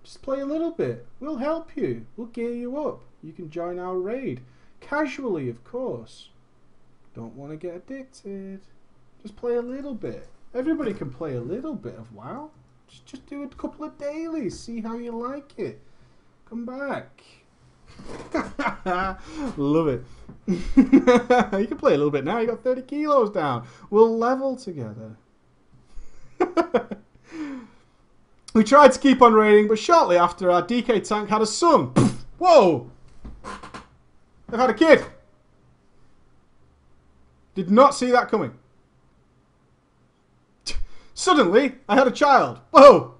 Speaker 1: Just play a little bit. We'll help you. We'll gear you up. You can join our raid. Casually, of course. Don't want to get addicted. Just play a little bit. Everybody can play a little bit of WoW. Just do a couple of dailies. See how you like it. Come back. Love it. You can play a little bit now. You got 30 kilos down. We'll level together. We tried to keep on raiding, but shortly after, our DK tank had a son. Whoa! They've had a kid. Did not see that coming. Suddenly, I had a child. Whoa!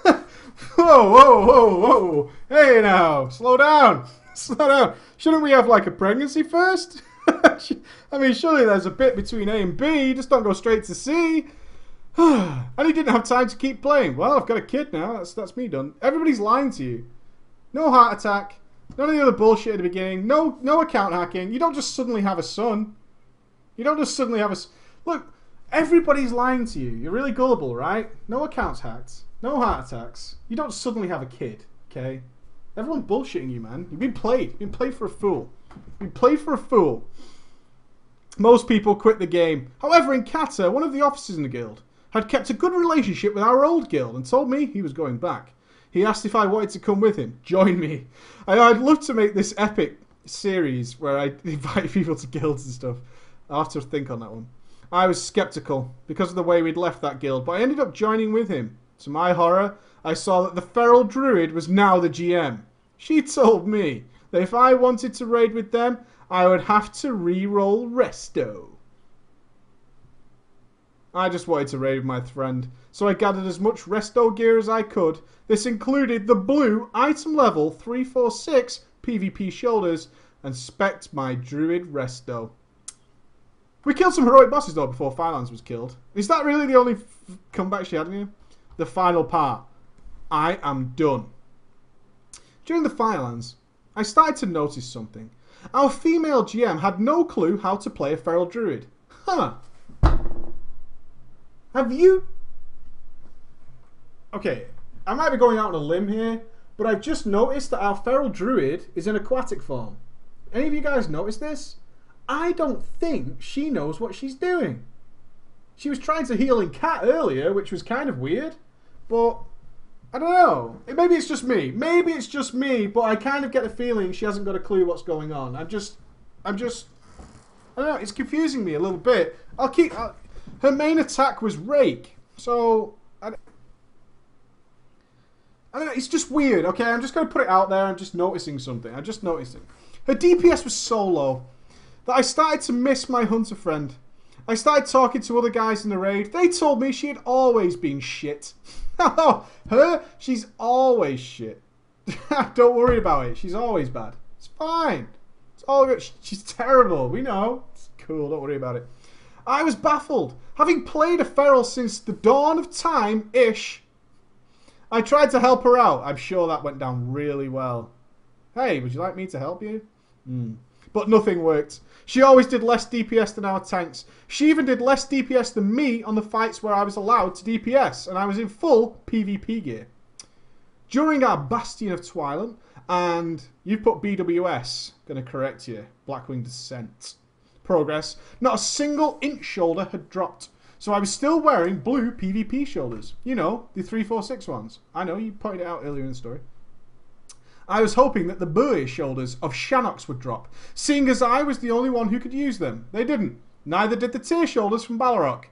Speaker 1: Whoa, whoa, whoa, whoa. Hey now, slow down. Slow down. Shouldn't we have like a pregnancy first? I mean, surely there's a bit between A and B. Just don't go straight to C. And he didn't have time to keep playing. Well, I've got a kid now. That's me done. Everybody's lying to you. No heart attack. None of the other bullshit at the beginning. No account hacking. You don't just suddenly have a son. You don't just suddenly have a... Look, everybody's lying to you. You're really gullible, right? No accounts hacked. No heart attacks. You don't suddenly have a kid, okay? Everyone's bullshitting you, man. You've been played. You've been played for a fool. You've been played for a fool. Most people quit the game. However, in Qatar, one of the officers in the guild had kept a good relationship with our old guild and told me he was going back. He asked if I wanted to come with him. Join me. I'd love to make this epic series where I invite people to guilds and stuff. I'll have to think on that one. I was skeptical because of the way we'd left that guild, but I ended up joining with him. To my horror, I saw that the feral druid was now the GM. She told me that if I wanted to raid with them, I would have to re-roll resto. I just wanted to raid with my friend, so I gathered as much resto gear as I could. This included the blue item level 346 PvP shoulders and spec'd my druid resto. We killed some heroic bosses though before Firelands was killed. Is that really the only comeback she had in you? The final part. I am done. During the Firelands, I started to notice something. Our female GM had no clue how to play a feral druid. Huh. Have you... Okay, I might be going out on a limb here, but I've just noticed that our feral druid is in aquatic form. Any of you guys notice this? I don't think she knows what she's doing. She was trying to heal in cat earlier, which was kind of weird, but I don't know. Maybe it's just me. Maybe it's just me, but I kind of get the feeling she hasn't got a clue what's going on. I don't know, it's confusing me a little bit. Her main attack was Rake, so I don't know, it's just weird, okay? I'm just going to put it out there. I'm just noticing something. I'm just noticing. Her DPS was so low that I started to miss my hunter friend. I started talking to other guys in the raid. They told me she had always been shit. Her? She's always shit. Don't worry about it. She's always bad. It's fine. It's all good. She's terrible. We know. It's cool. Don't worry about it. I was baffled. Having played a feral since the dawn of time-ish, I tried to help her out. I'm sure that went down really well. Hey, would you like me to help you? But nothing worked. She always did less DPS than our tanks. She even did less DPS than me on the fights where I was allowed to DPS, and I was in full PvP gear. During our Bastion of Twilight, and you put BWS, gonna correct you, Blackwing Descent. Progress, not a single inch shoulder had dropped. So I was still wearing blue PvP shoulders. You know, the 346 ones. I know, you pointed it out earlier in the story. I was hoping that the buoy shoulders of Shanox would drop, seeing as I was the only one who could use them. They didn't. Neither did the tier shoulders from Balrog.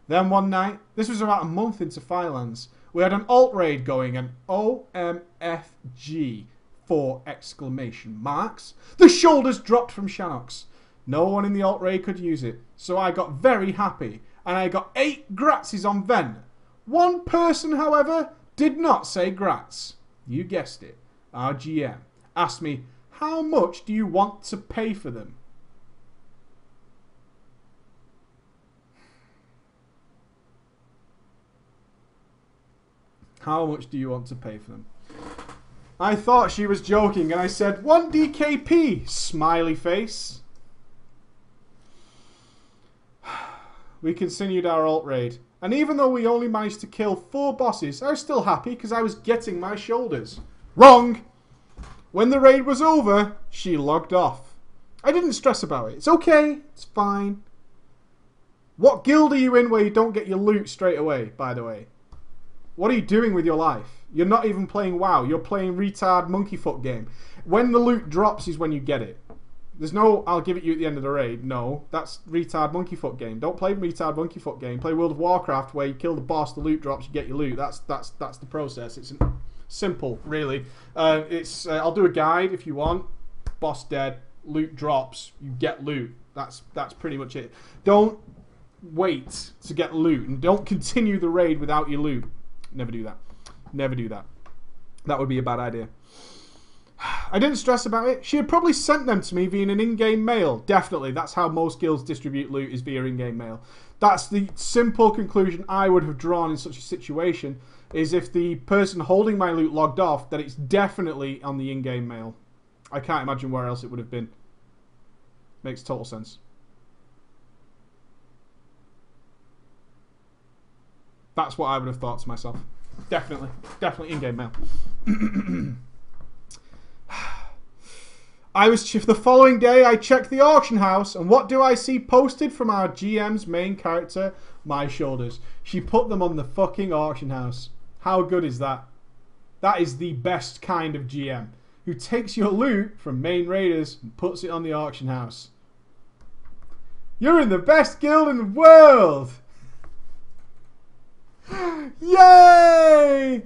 Speaker 1: Then one night, this was about a month into Firelands, we had an alt raid going, and OMFG, 4 exclamation marks. The shoulders dropped from Shanox. No one in the alt raid could use it, so I got very happy, and I got 8 gratses on Ven. One person, however, did not say grats. You guessed it. Our GM asked me, how much do you want to pay for them? How much do you want to pay for them? I thought she was joking and I said, 1 DKP, smiley face. We continued our alt raid, and even though we only managed to kill 4 bosses, I was still happy because I was getting my shoulders. Wrong! When the raid was over, she logged off. I didn't stress about it. It's okay. It's fine. What guild are you in where you don't get your loot straight away, by the way? What are you doing with your life? You're not even playing WoW. You're playing retard monkey foot game. When the loot drops is when you get it. There's no, I'll give it you at the end of the raid. No, that's retard monkey foot game. Don't play retard monkey foot game. Play World of Warcraft where you kill the boss, the loot drops, you get your loot. That's the process. It's simple, really. I'll do a guide if you want. Boss dead, loot drops, you get loot. That's pretty much it. Don't wait to get loot and don't continue the raid without your loot. Never do that. Never do that. That would be a bad idea. I didn't stress about it. She had probably sent them to me via an in-game mail. Definitely. That's how most guilds distribute loot, is via in-game mail. That's the simple conclusion I would have drawn in such a situation, is if the person holding my loot logged off, that it's definitely on the in-game mail. I can't imagine where else it would have been. Makes total sense. That's what I would have thought to myself. Definitely. Definitely in-game mail. The following day, I checked the auction house, and what do I see posted from our GM's main character? My shoulders. She put them on the fucking auction house. How good is that? That is the best kind of GM, who takes your loot from main raiders and puts it on the auction house. You're in the best guild in the world! Yay!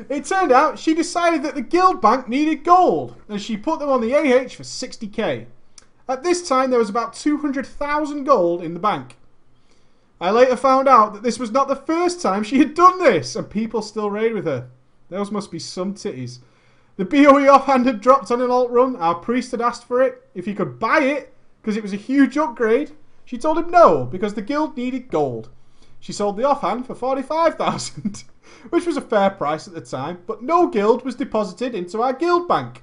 Speaker 1: It turned out she decided that the guild bank needed gold, and she put them on the AH for 60k. At this time, there was about 200,000 gold in the bank. I later found out that this was not the first time she had done this, and people still raid with her. Those must be some titties. The BOE offhand had dropped on an alt run. Our priest had asked for it, if he could buy it, because it was a huge upgrade. She told him no, because the guild needed gold. She sold the offhand for 45,000, which was a fair price at the time, but no guild was deposited into our guild bank.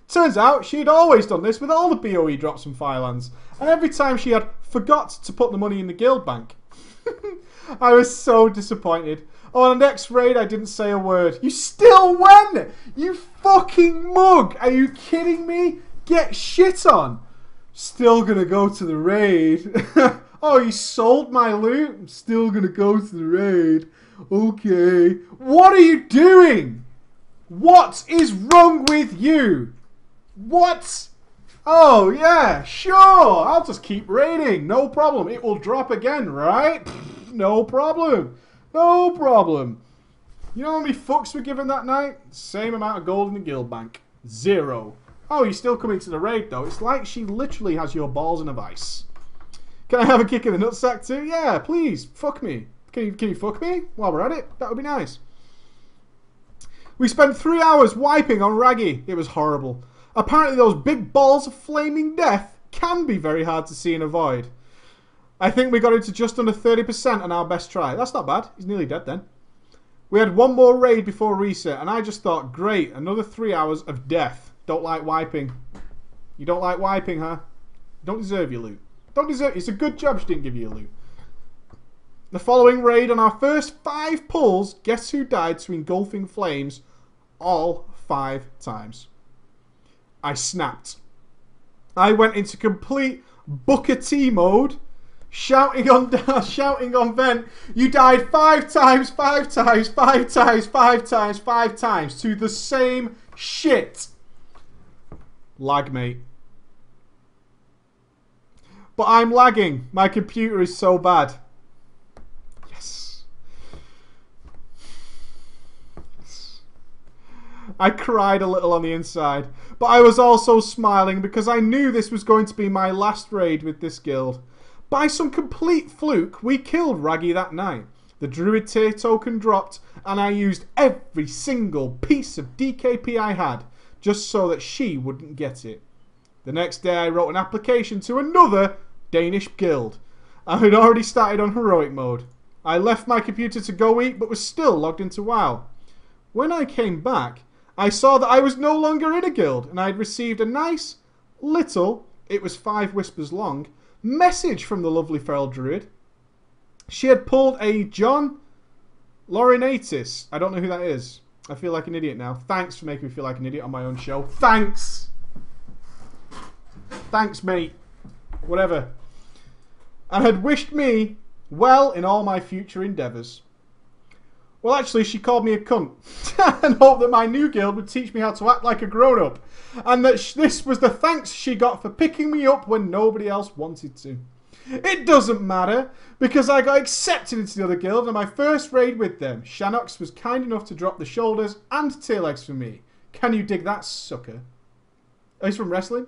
Speaker 1: Turns out she had always done this with all the BOE drops from Firelands, and every time she had forgot to put the money in the guild bank. I was so disappointed. On the next raid, I didn't say a word. You still went! You fucking mug! Are you kidding me? Get shit on! Still gonna go to the raid. Oh, you sold my loot? I'm still gonna go to the raid. Okay. What are you doing? What is wrong with you? What? Oh, yeah, sure. I'll just keep raiding. No problem. It will drop again, right? No problem. No problem. You know how many fucks were given that night? Same amount of gold in the guild bank. 0. Oh, you're still coming to the raid, though. It's like she literally has your balls in a vice. Can I have a kick in the nutsack too? Yeah, please. Fuck me. Can you fuck me while we're at it? That would be nice. We spent 3 hours wiping on Raggy. It was horrible. Apparently those big balls of flaming death can be very hard to see and avoid. I think we got into just under 30% on our best try. That's not bad. He's nearly dead then. We had one more raid before reset, and I just thought, great, another 3 hours of death. Don't like wiping. You don't like wiping, huh? Don't deserve your loot. Don't deserve. It's a good job she didn't give you a loot. The following raid, on our first 5 pulls, guess who died to engulfing flames all 5 times? I snapped. I went into complete Booker T mode, shouting on vent. You died 5 times, 5 times, 5 times, 5 times, 5 times to the same shit. Lag, mate. But I'm lagging. My computer is so bad. Yes. I cried a little on the inside, but I was also smiling because I knew this was going to be my last raid with this guild. By some complete fluke, we killed Raggy that night. The Druid tier token dropped, and I used every single piece of DKP I had, just so that she wouldn't get it. The next day I wrote an application to another Danish guild. I had already started on heroic mode. I left my computer to go eat, but was still logged into WoW. When I came back, I saw that I was no longer in a guild, and I had received a nice, little, it was 5 whispers long, message from the lovely feral druid. She had pulled a John Laurinaitis. I don't know who that is. I feel like an idiot now. Thanks for making me feel like an idiot on my own show. Thanks! Thanks, mate. Whatever. And had wished me well in all my future endeavours. Well, actually, she called me a cunt and hoped that my new guild would teach me how to act like a grown-up. And that this was the thanks she got for picking me up when nobody else wanted to. It doesn't matter, because I got accepted into the other guild and my first raid with them, Shanox was kind enough to drop the shoulders and tail legs for me. Can you dig that, sucker? Oh, he's from wrestling?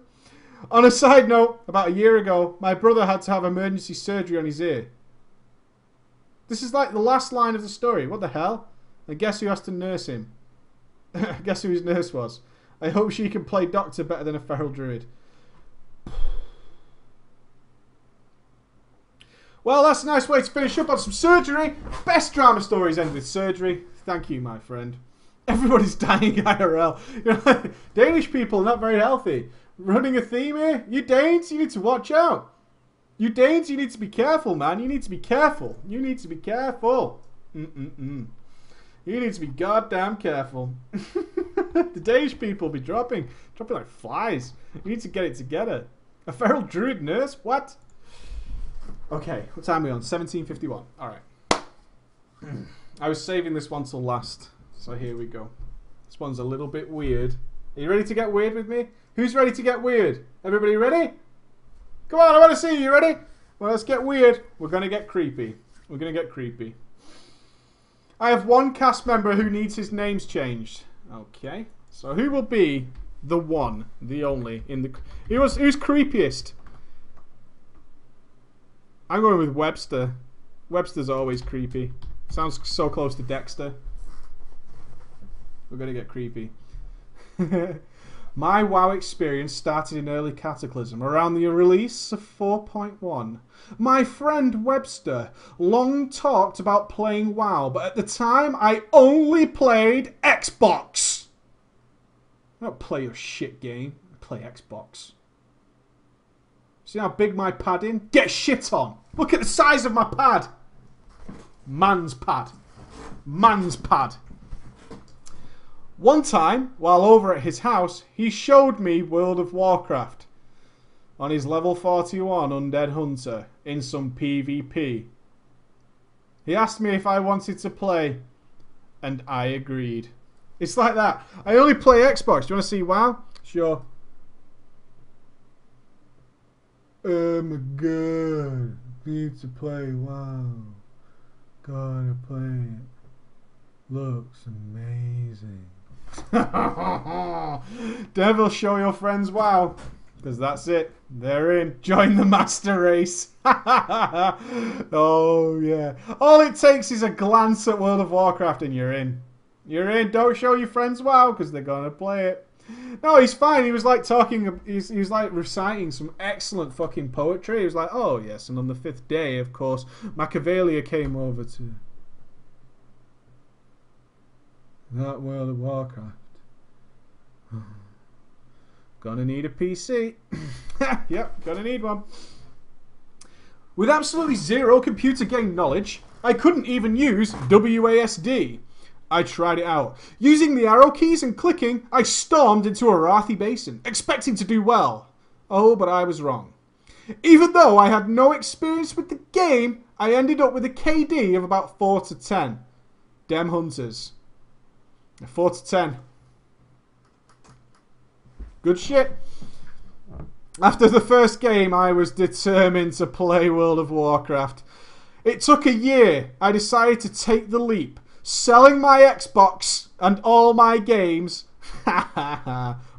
Speaker 1: On a side note, about a year ago, my brother had to have emergency surgery on his ear. This is like the last line of the story. What the hell? And guess who has to nurse him? Guess who his nurse was? I hope she can play doctor better than a feral druid. Well, that's a nice way to finish up on some surgery. Best drama stories end with surgery. Thank you, my friend. Everybody's dying IRL. You know, Danish people are not very healthy. Running a theme here? You Danes, you need to watch out. You Danes, you need to be careful, man. You need to be careful. You need to be careful. You need to be goddamn careful. The Danish people be dropping like flies. You need to get it together. A feral druid nurse? What? Okay, what time are we on? 17:51. Alright. I was saving this one till last. So here we go. This one's a little bit weird. Are you ready to get weird with me? Who's ready to get weird? Everybody ready? Come on, I want to see you. Ready? Well, let's get weird. We're going to get creepy. We're going to get creepy. I have one cast member who needs his names changed. Okay. So who will be the one, the only, in the... Who's creepiest? I'm going with Webster. Webster's always creepy. Sounds so close to Dexter. We're going to get creepy. My WoW experience started in early Cataclysm, around the release of 4.1. My friend Webster long talked about playing WoW, but at the time I only played Xbox. I don't play your shit game. I play Xbox. See how big my pad is? Get shit on. Look at the size of my pad. Man's pad. Man's pad. One time, while over at his house, he showed me World of Warcraft on his level 41 Undead Hunter in some PvP. He asked me if I wanted to play, and I agreed. It's like that. I only play Xbox. Do you want to see WoW? Sure. Oh my god. Need to play WoW. Gotta play it. Looks amazing. Devil, show your friends WoW. Because that's it. They're in. Join the master race. Oh, yeah. All it takes is a glance at World of Warcraft and you're in. You're in. Don't show your friends WoW because they're going to play it. No, he's fine. He was like talking, he was like reciting some excellent fucking poetry. He was like, oh, yes. And on the 5th day, of course, Machiavelli came over to that World of Warcraft. Gonna need a PC. Yep, gonna need one. With absolutely zero computer game knowledge, I couldn't even use WASD. I tried it out. Using the arrow keys and clicking, I stormed into Arathi Basin, expecting to do well. Oh, but I was wrong. Even though I had no experience with the game, I ended up with a KD of about 4 to 10. Dem hunters. 4 to 10. Good shit. After the first game, I was determined to play World of Warcraft. It took a year. I decided to take the leap, selling my Xbox and all my games.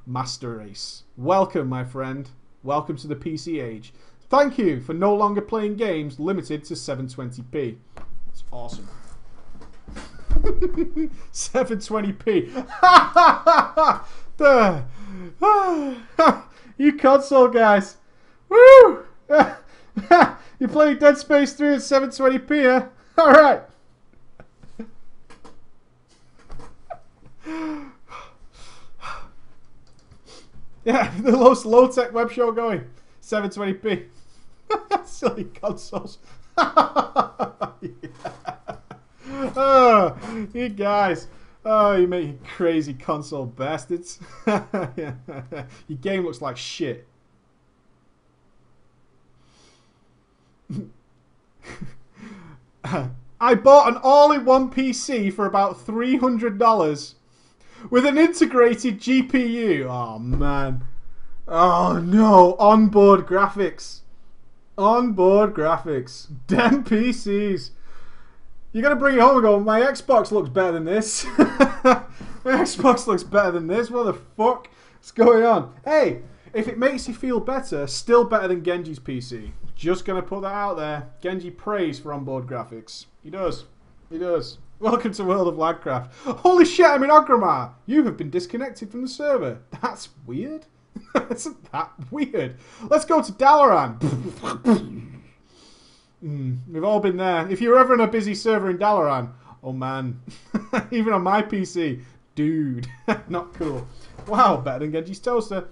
Speaker 1: Master Race. Welcome, my friend. Welcome to the PC age. Thank you for no longer playing games limited to 720p. It's awesome. 720p. You console guys. Woo! You playing Dead Space 3 at 720p, huh? Alright. Yeah, the most low-tech web show going. 720p. Silly consoles. Yeah. Oh, you guys. Oh, you make you crazy console bastards. Yeah. Your game looks like shit. I bought an all-in-one PC for about $300 with an integrated GPU. Oh, man. Oh, no. Onboard graphics. Onboard graphics. Damn PCs. You're going to bring it home and go, my Xbox looks better than this. My Xbox looks better than this. What the fuck is going on? Hey, if it makes you feel better, still better than Genji's PC. Just going to put that out there. Genji prays for onboard graphics. He does. He does. Welcome to World of Warcraft. Holy shit, I'm in Ogrimmar. You have been disconnected from the server. That's weird. Isn't that weird? Let's go to Dalaran. We've all been there. If you're ever in a busy server in Dalaran, oh man. Even on my PC. Dude. Not cool. Wow, better than Genji's toaster.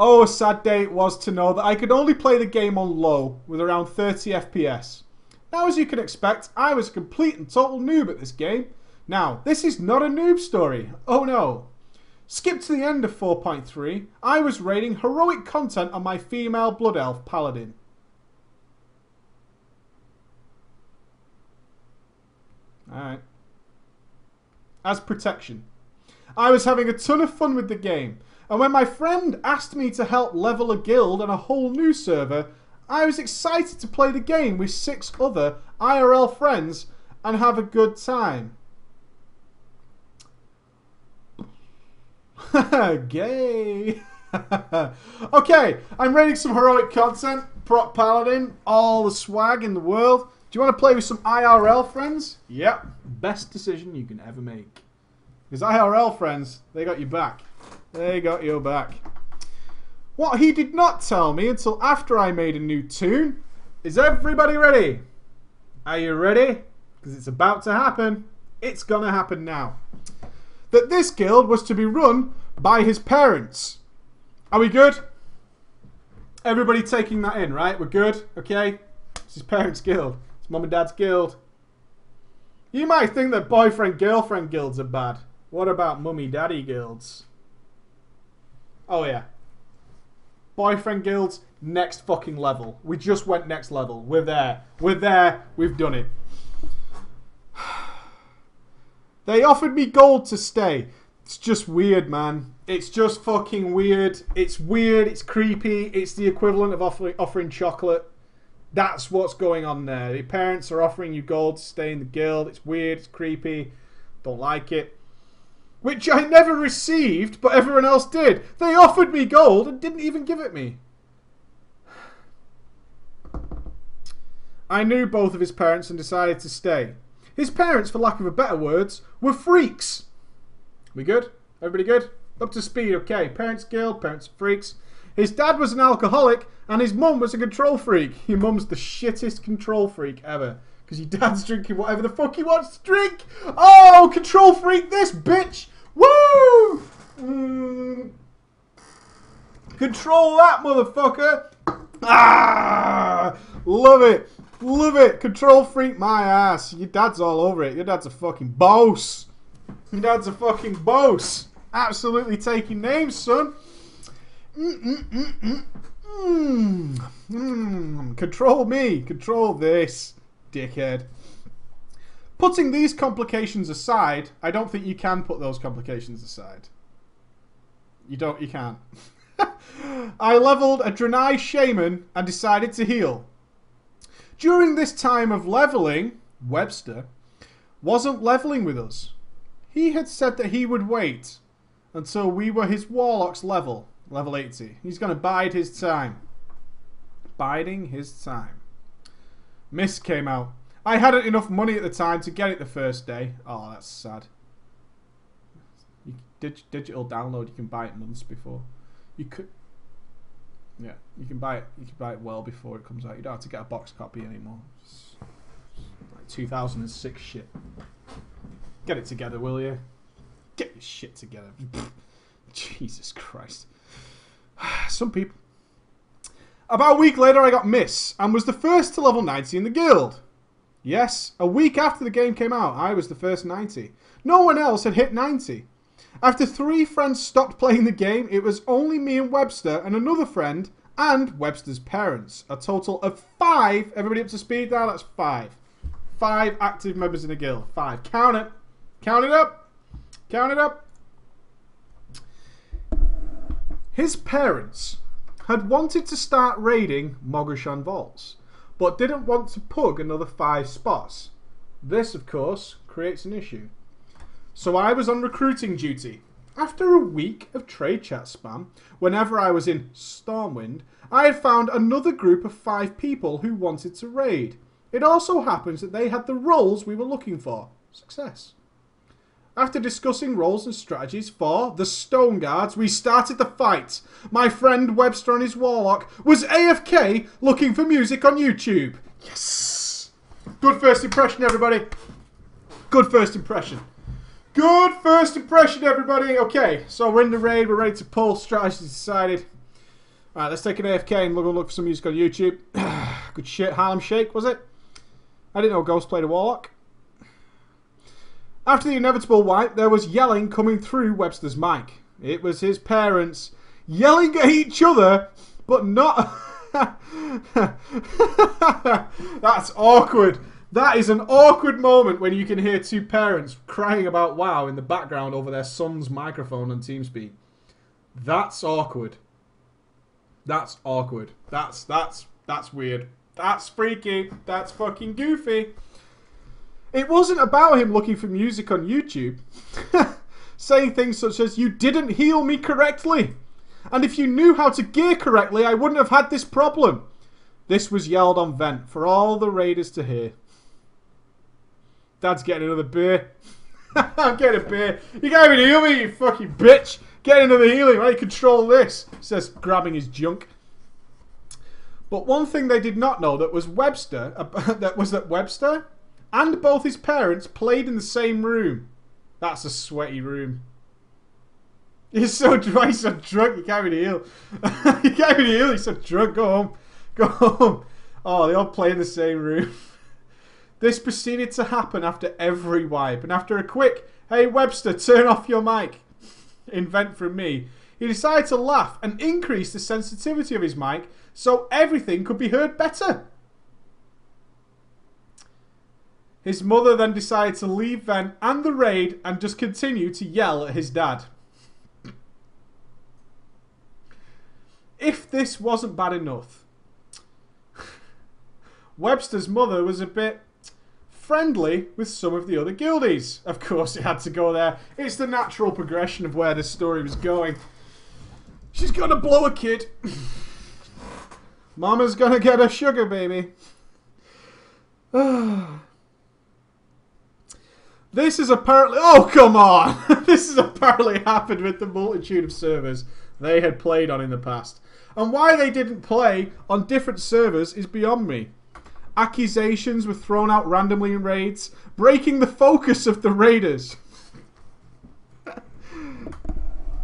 Speaker 1: Oh, a sad day it was to know that I could only play the game on low with around 30 FPS. Now, as you can expect, I was a complete and total noob at this game. Now, this is not a noob story. Oh no. Skip to the end of 4.3. I was raiding heroic content on my female Blood Elf Paladin. Alright. As protection. I was having a ton of fun with the game. And when my friend asked me to help level a guild on a whole new server, I was excited to play the game with 6 other IRL friends and have a good time. Gay. Okay, I'm raiding some heroic content. Prot Paladin, all the swag in the world. Do you want to play with some IRL friends? Yep, best decision you can ever make. Because IRL friends, they got you back. They got your back. What he did not tell me until after I made a new tune is, everybody ready? Are you ready? Because it's about to happen. It's gonna happen now. That this guild was to be run by his parents. Are we good? Everybody taking that in, right? We're good? Okay? It's his parents' guild. It's mum and dad's guild. You might think that boyfriend-girlfriend guilds are bad. What about mummy-daddy guilds? Oh yeah. Boyfriend guilds, next fucking level. We just went next level. We're there. We're there. We've done it. They offered me gold to stay. It's just weird, man. It's just fucking weird. It's weird. It's creepy. It's the equivalent of offering chocolate. That's what's going on there. Your parents are offering you gold to stay in the guild. It's weird. It's creepy. Don't like it. Which I never received, but everyone else did. They offered me gold and didn't even give it me. I knew both of his parents and decided to stay. His parents, for lack of a better words, were freaks. We good? Everybody good? Up to speed, okay. Parents guild, parents freaks. His dad was an alcoholic and his mum was a control freak. Your mum's the shittest control freak ever. Because your dad's drinking whatever the fuck he wants to drink. Oh, control freak this, bitch. Woo! Control that, motherfucker. Ah! Love it. Love it. Control freak my ass. Your dad's all over it. Your dad's a fucking boss. Your dad's a fucking boss. Absolutely taking names, son. Control me. Control this. Dickhead. Putting these complications aside, I don't think you can put those complications aside. You can't. I leveled a Draenei Shaman and decided to heal. During this time of leveling, Webster wasn't leveling with us. He had said that he would wait until we were his Warlock's level 80. He's going to bide his time. Biding his time. Mist came out. I hadn't enough money at the time to get it the first day. Oh, that's sad. Digital download, you can buy it months before. You could... Yeah, you can buy it. You can buy it well before it comes out. You don't have to get a box copy anymore. It's like 2006 shit. Get it together, will you? Get your shit together. Jesus Christ. Some people... About a week later, I got Miss and was the first to level 90 in the guild. Yes, a week after the game came out, I was the first 90. No one else had hit 90. After 3 friends stopped playing the game, it was only me and Webster and another friend and Webster's parents. A total of 5. Everybody up to speed now? That's 5. 5 active members in the guild. 5. Count it. Count it up. Count it up. His parents had wanted to start raiding Mogoshan Vaults, but didn't want to pug another 5 spots. This, of course, creates an issue. So I was on recruiting duty. After a week of trade chat spam, whenever I was in Stormwind, I had found another group of 5 people who wanted to raid. It also happens that they had the roles we were looking for. Success. After discussing roles and strategies for the Stone Guards, we started the fight. My friend Webster and his Warlock was AFK looking for music on YouTube. Yes! Good first impression, everybody. Good first impression. Good first impression, everybody. Okay, so we're in the raid. We're ready to pull. Strategy decided. Alright, let's take an AFK and look for some music on YouTube. Good shit. Harlem Shake, was it? I didn't know Ghost played a Warlock. After the inevitable wipe, there was yelling coming through Webster's mic. It was his parents yelling at each other, but not... That's awkward. That is an awkward moment when you can hear 2 parents crying about WoW in the background over their son's microphone on TeamSpeak. That's awkward. That's awkward. That's weird. That's freaky. That's fucking goofy. It wasn't about him looking for music on YouTube. Saying things such as, "You didn't heal me correctly. And if you knew how to gear correctly, I wouldn't have had this problem." This was yelled on vent for all the raiders to hear. Dad's getting another beer. I'm getting a beer. You can't even heal me, you fucking bitch. Get another healing. How do you control this? He says, grabbing his junk. But one thing they did not know that that Webster and both his parents played in the same room. That's a sweaty room. He's so dry, he's so drunk, you can't even heal. You can't even heal, he's so drunk. Go home. Go home. Oh, they all play in the same room. This proceeded to happen after every wipe, and after a quick, "Hey Webster, turn off your mic," invent from me, he decided to laugh and increase the sensitivity of his mic so everything could be heard better. His mother then decided to leave vent and the raid and just continue to yell at his dad. If this wasn't bad enough, Webster's mother was a bit friendly with some of the other guildies. Of course it had to go there. It's the natural progression of where this story was going. She's gonna blow a kid. Mama's gonna get a sugar baby. This is apparently... Oh, come on! This has apparently happened with the multitude of servers they had played on in the past. And why they didn't play on different servers is beyond me. Accusations were thrown out randomly in raids, breaking the focus of the raiders.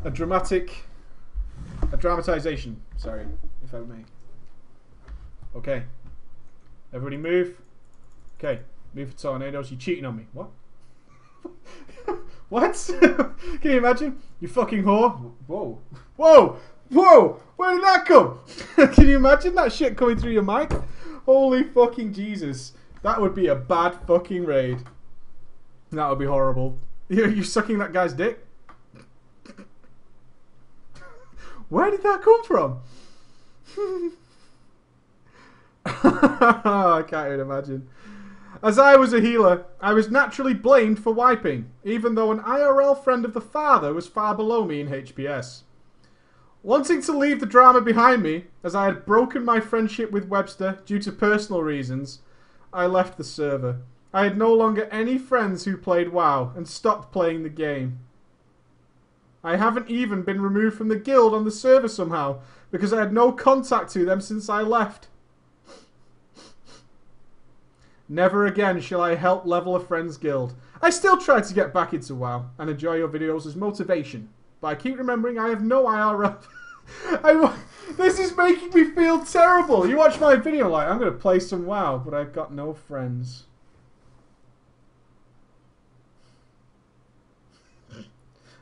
Speaker 1: A dramatization, sorry, if I may. Okay. Everybody move. Okay, move for tornadoes. You're cheating on me. What? What? Can you imagine? You fucking whore. Whoa. Whoa! Whoa! Where did that come? Can you imagine that shit coming through your mic? Holy fucking Jesus. That would be a bad fucking raid. That would be horrible. You sucking that guy's dick? Where did that come from? I can't even imagine. As I was a healer, I was naturally blamed for wiping, even though an IRL friend of the father was far below me in HPS. Wanting to leave the drama behind me, as I had broken my friendship with Webster due to personal reasons, I left the server. I had no longer any friends who played WoW and stopped playing the game. I haven't even been removed from the guild on the server somehow, because I had no contact to them since I left. Never again shall I help level a friend's guild. I still try to get back into WoW and enjoy your videos as motivation, but I keep remembering I have no IRL. This is making me feel terrible. You watch my video like, I'm going to play some WoW, but I've got no friends.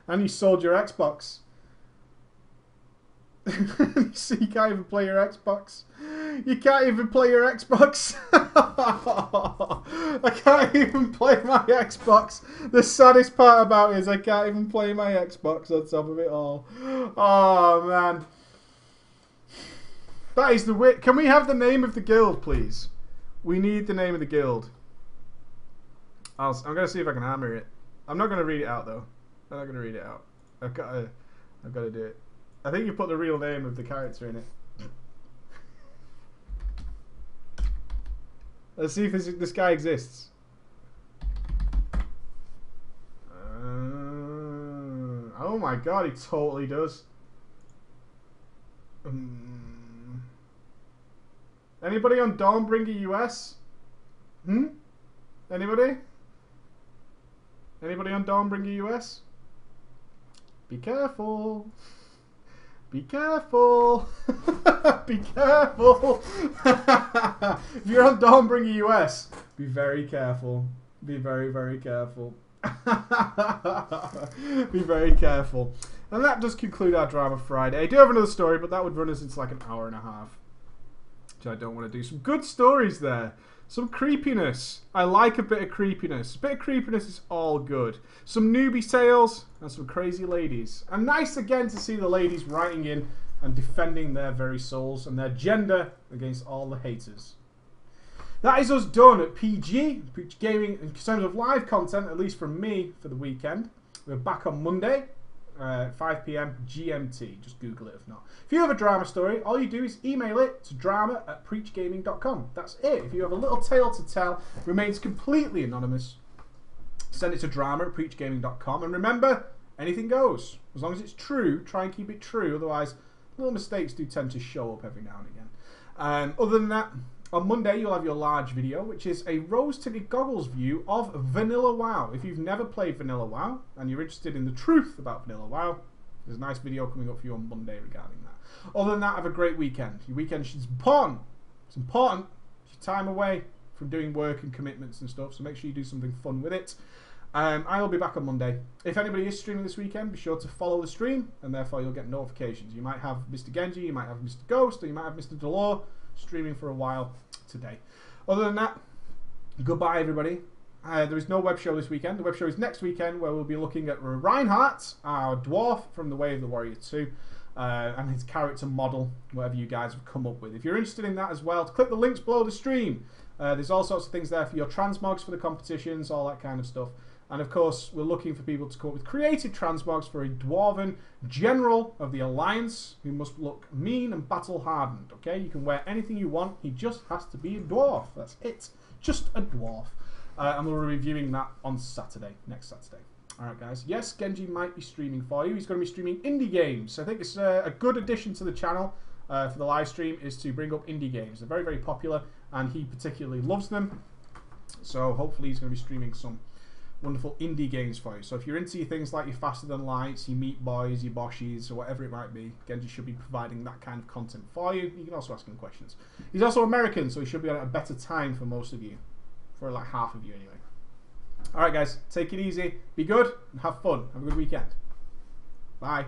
Speaker 1: And you sold your Xbox. So you can't even play your Xbox. You can't even play your Xbox. I can't even play my Xbox. The saddest part about it is I can't even play my Xbox on top of it all. Oh, man. That is the way. Can we have the name of the guild, please? We need the name of the guild. I'm going to see if I can hammer it. I'm not going to read it out, though. I'm not going to read it out. I've got to do it. I think you put the real name of the character in it. Let's see if this guy exists. Oh my god, he totally does. Anybody on Dawnbringer US? Anybody? Anybody on Dawnbringer US? Be careful. Be careful. Be careful. If you're on Dawnbringer US, be very careful. Be very, very careful. Be very careful. And that does conclude our Drama Friday. I do have another story, but that would run us into like an hour and a half. Which I don't want to do. Some good stories there. Some creepiness. I like a bit of creepiness. A bit of creepiness is all good. Some newbie tales and some crazy ladies. And nice again to see the ladies writing in and defending their very souls and their gender against all the haters. That is us done at PG Gaming in terms of live content, at least from me for the weekend. We're back on Monday. 5 PM GMT. Just Google it if not. If you have a drama story, all you do is email it to drama@preachgaming.com. That's it. If you have a little tale to tell, remains completely anonymous, send it to drama@preachgaming.com. And remember, anything goes. As long as it's true, try and keep it true. Otherwise, little mistakes do tend to show up every now and again. Other than that, on Monday, you'll have your large video, which is a rose-tinted goggles view of Vanilla WoW. If you've never played Vanilla WoW and you're interested in the truth about Vanilla WoW, there's a nice video coming up for you on Monday regarding that. Other than that, have a great weekend. Your weekend is important. It's important. It's your time away from doing work and commitments and stuff, so make sure you do something fun with it. I will be back on Monday. If anybody is streaming this weekend, be sure to follow the stream, and therefore you'll get notifications. You might have Mr. Genji, you might have Mr. Ghost, or you might have Mr. Delore streaming for a while today. Other than that, goodbye everybody. There is no web show this weekend. The web show is next weekend, where we'll be looking at Reinhardt, our dwarf from The Way of the Warrior 2, and his character model, whatever you guys have come up with. If you're interested in that as well, click the links below the stream. There's all sorts of things there for your transmogs for the competitions, all that kind of stuff. And of course, we're looking for people to come up with creative transmogs for a dwarven general of the Alliance who must look mean and battle hardened. Okay, you can wear anything you want. He just has to be a dwarf. That's it. Just a dwarf. And we're reviewing that on Saturday, next Saturday. All right, guys. Yes, Genji might be streaming for you. He's going to be streaming indie games. I think it's a good addition to the channel for the live stream is to bring up indie games. They're very, very popular, and he particularly loves them. So hopefully he's going to be streaming some wonderful indie games for you. So if you're into things like your Faster Than Lights, your Meat Boys, your Boshies, or whatever it might be, Genji should be providing that kind of content for you. You can also ask him questions. He's also American, so he should be on at a better time for most of you. For like half of you anyway. Alright guys, take it easy, be good, and have fun. Have a good weekend. Bye.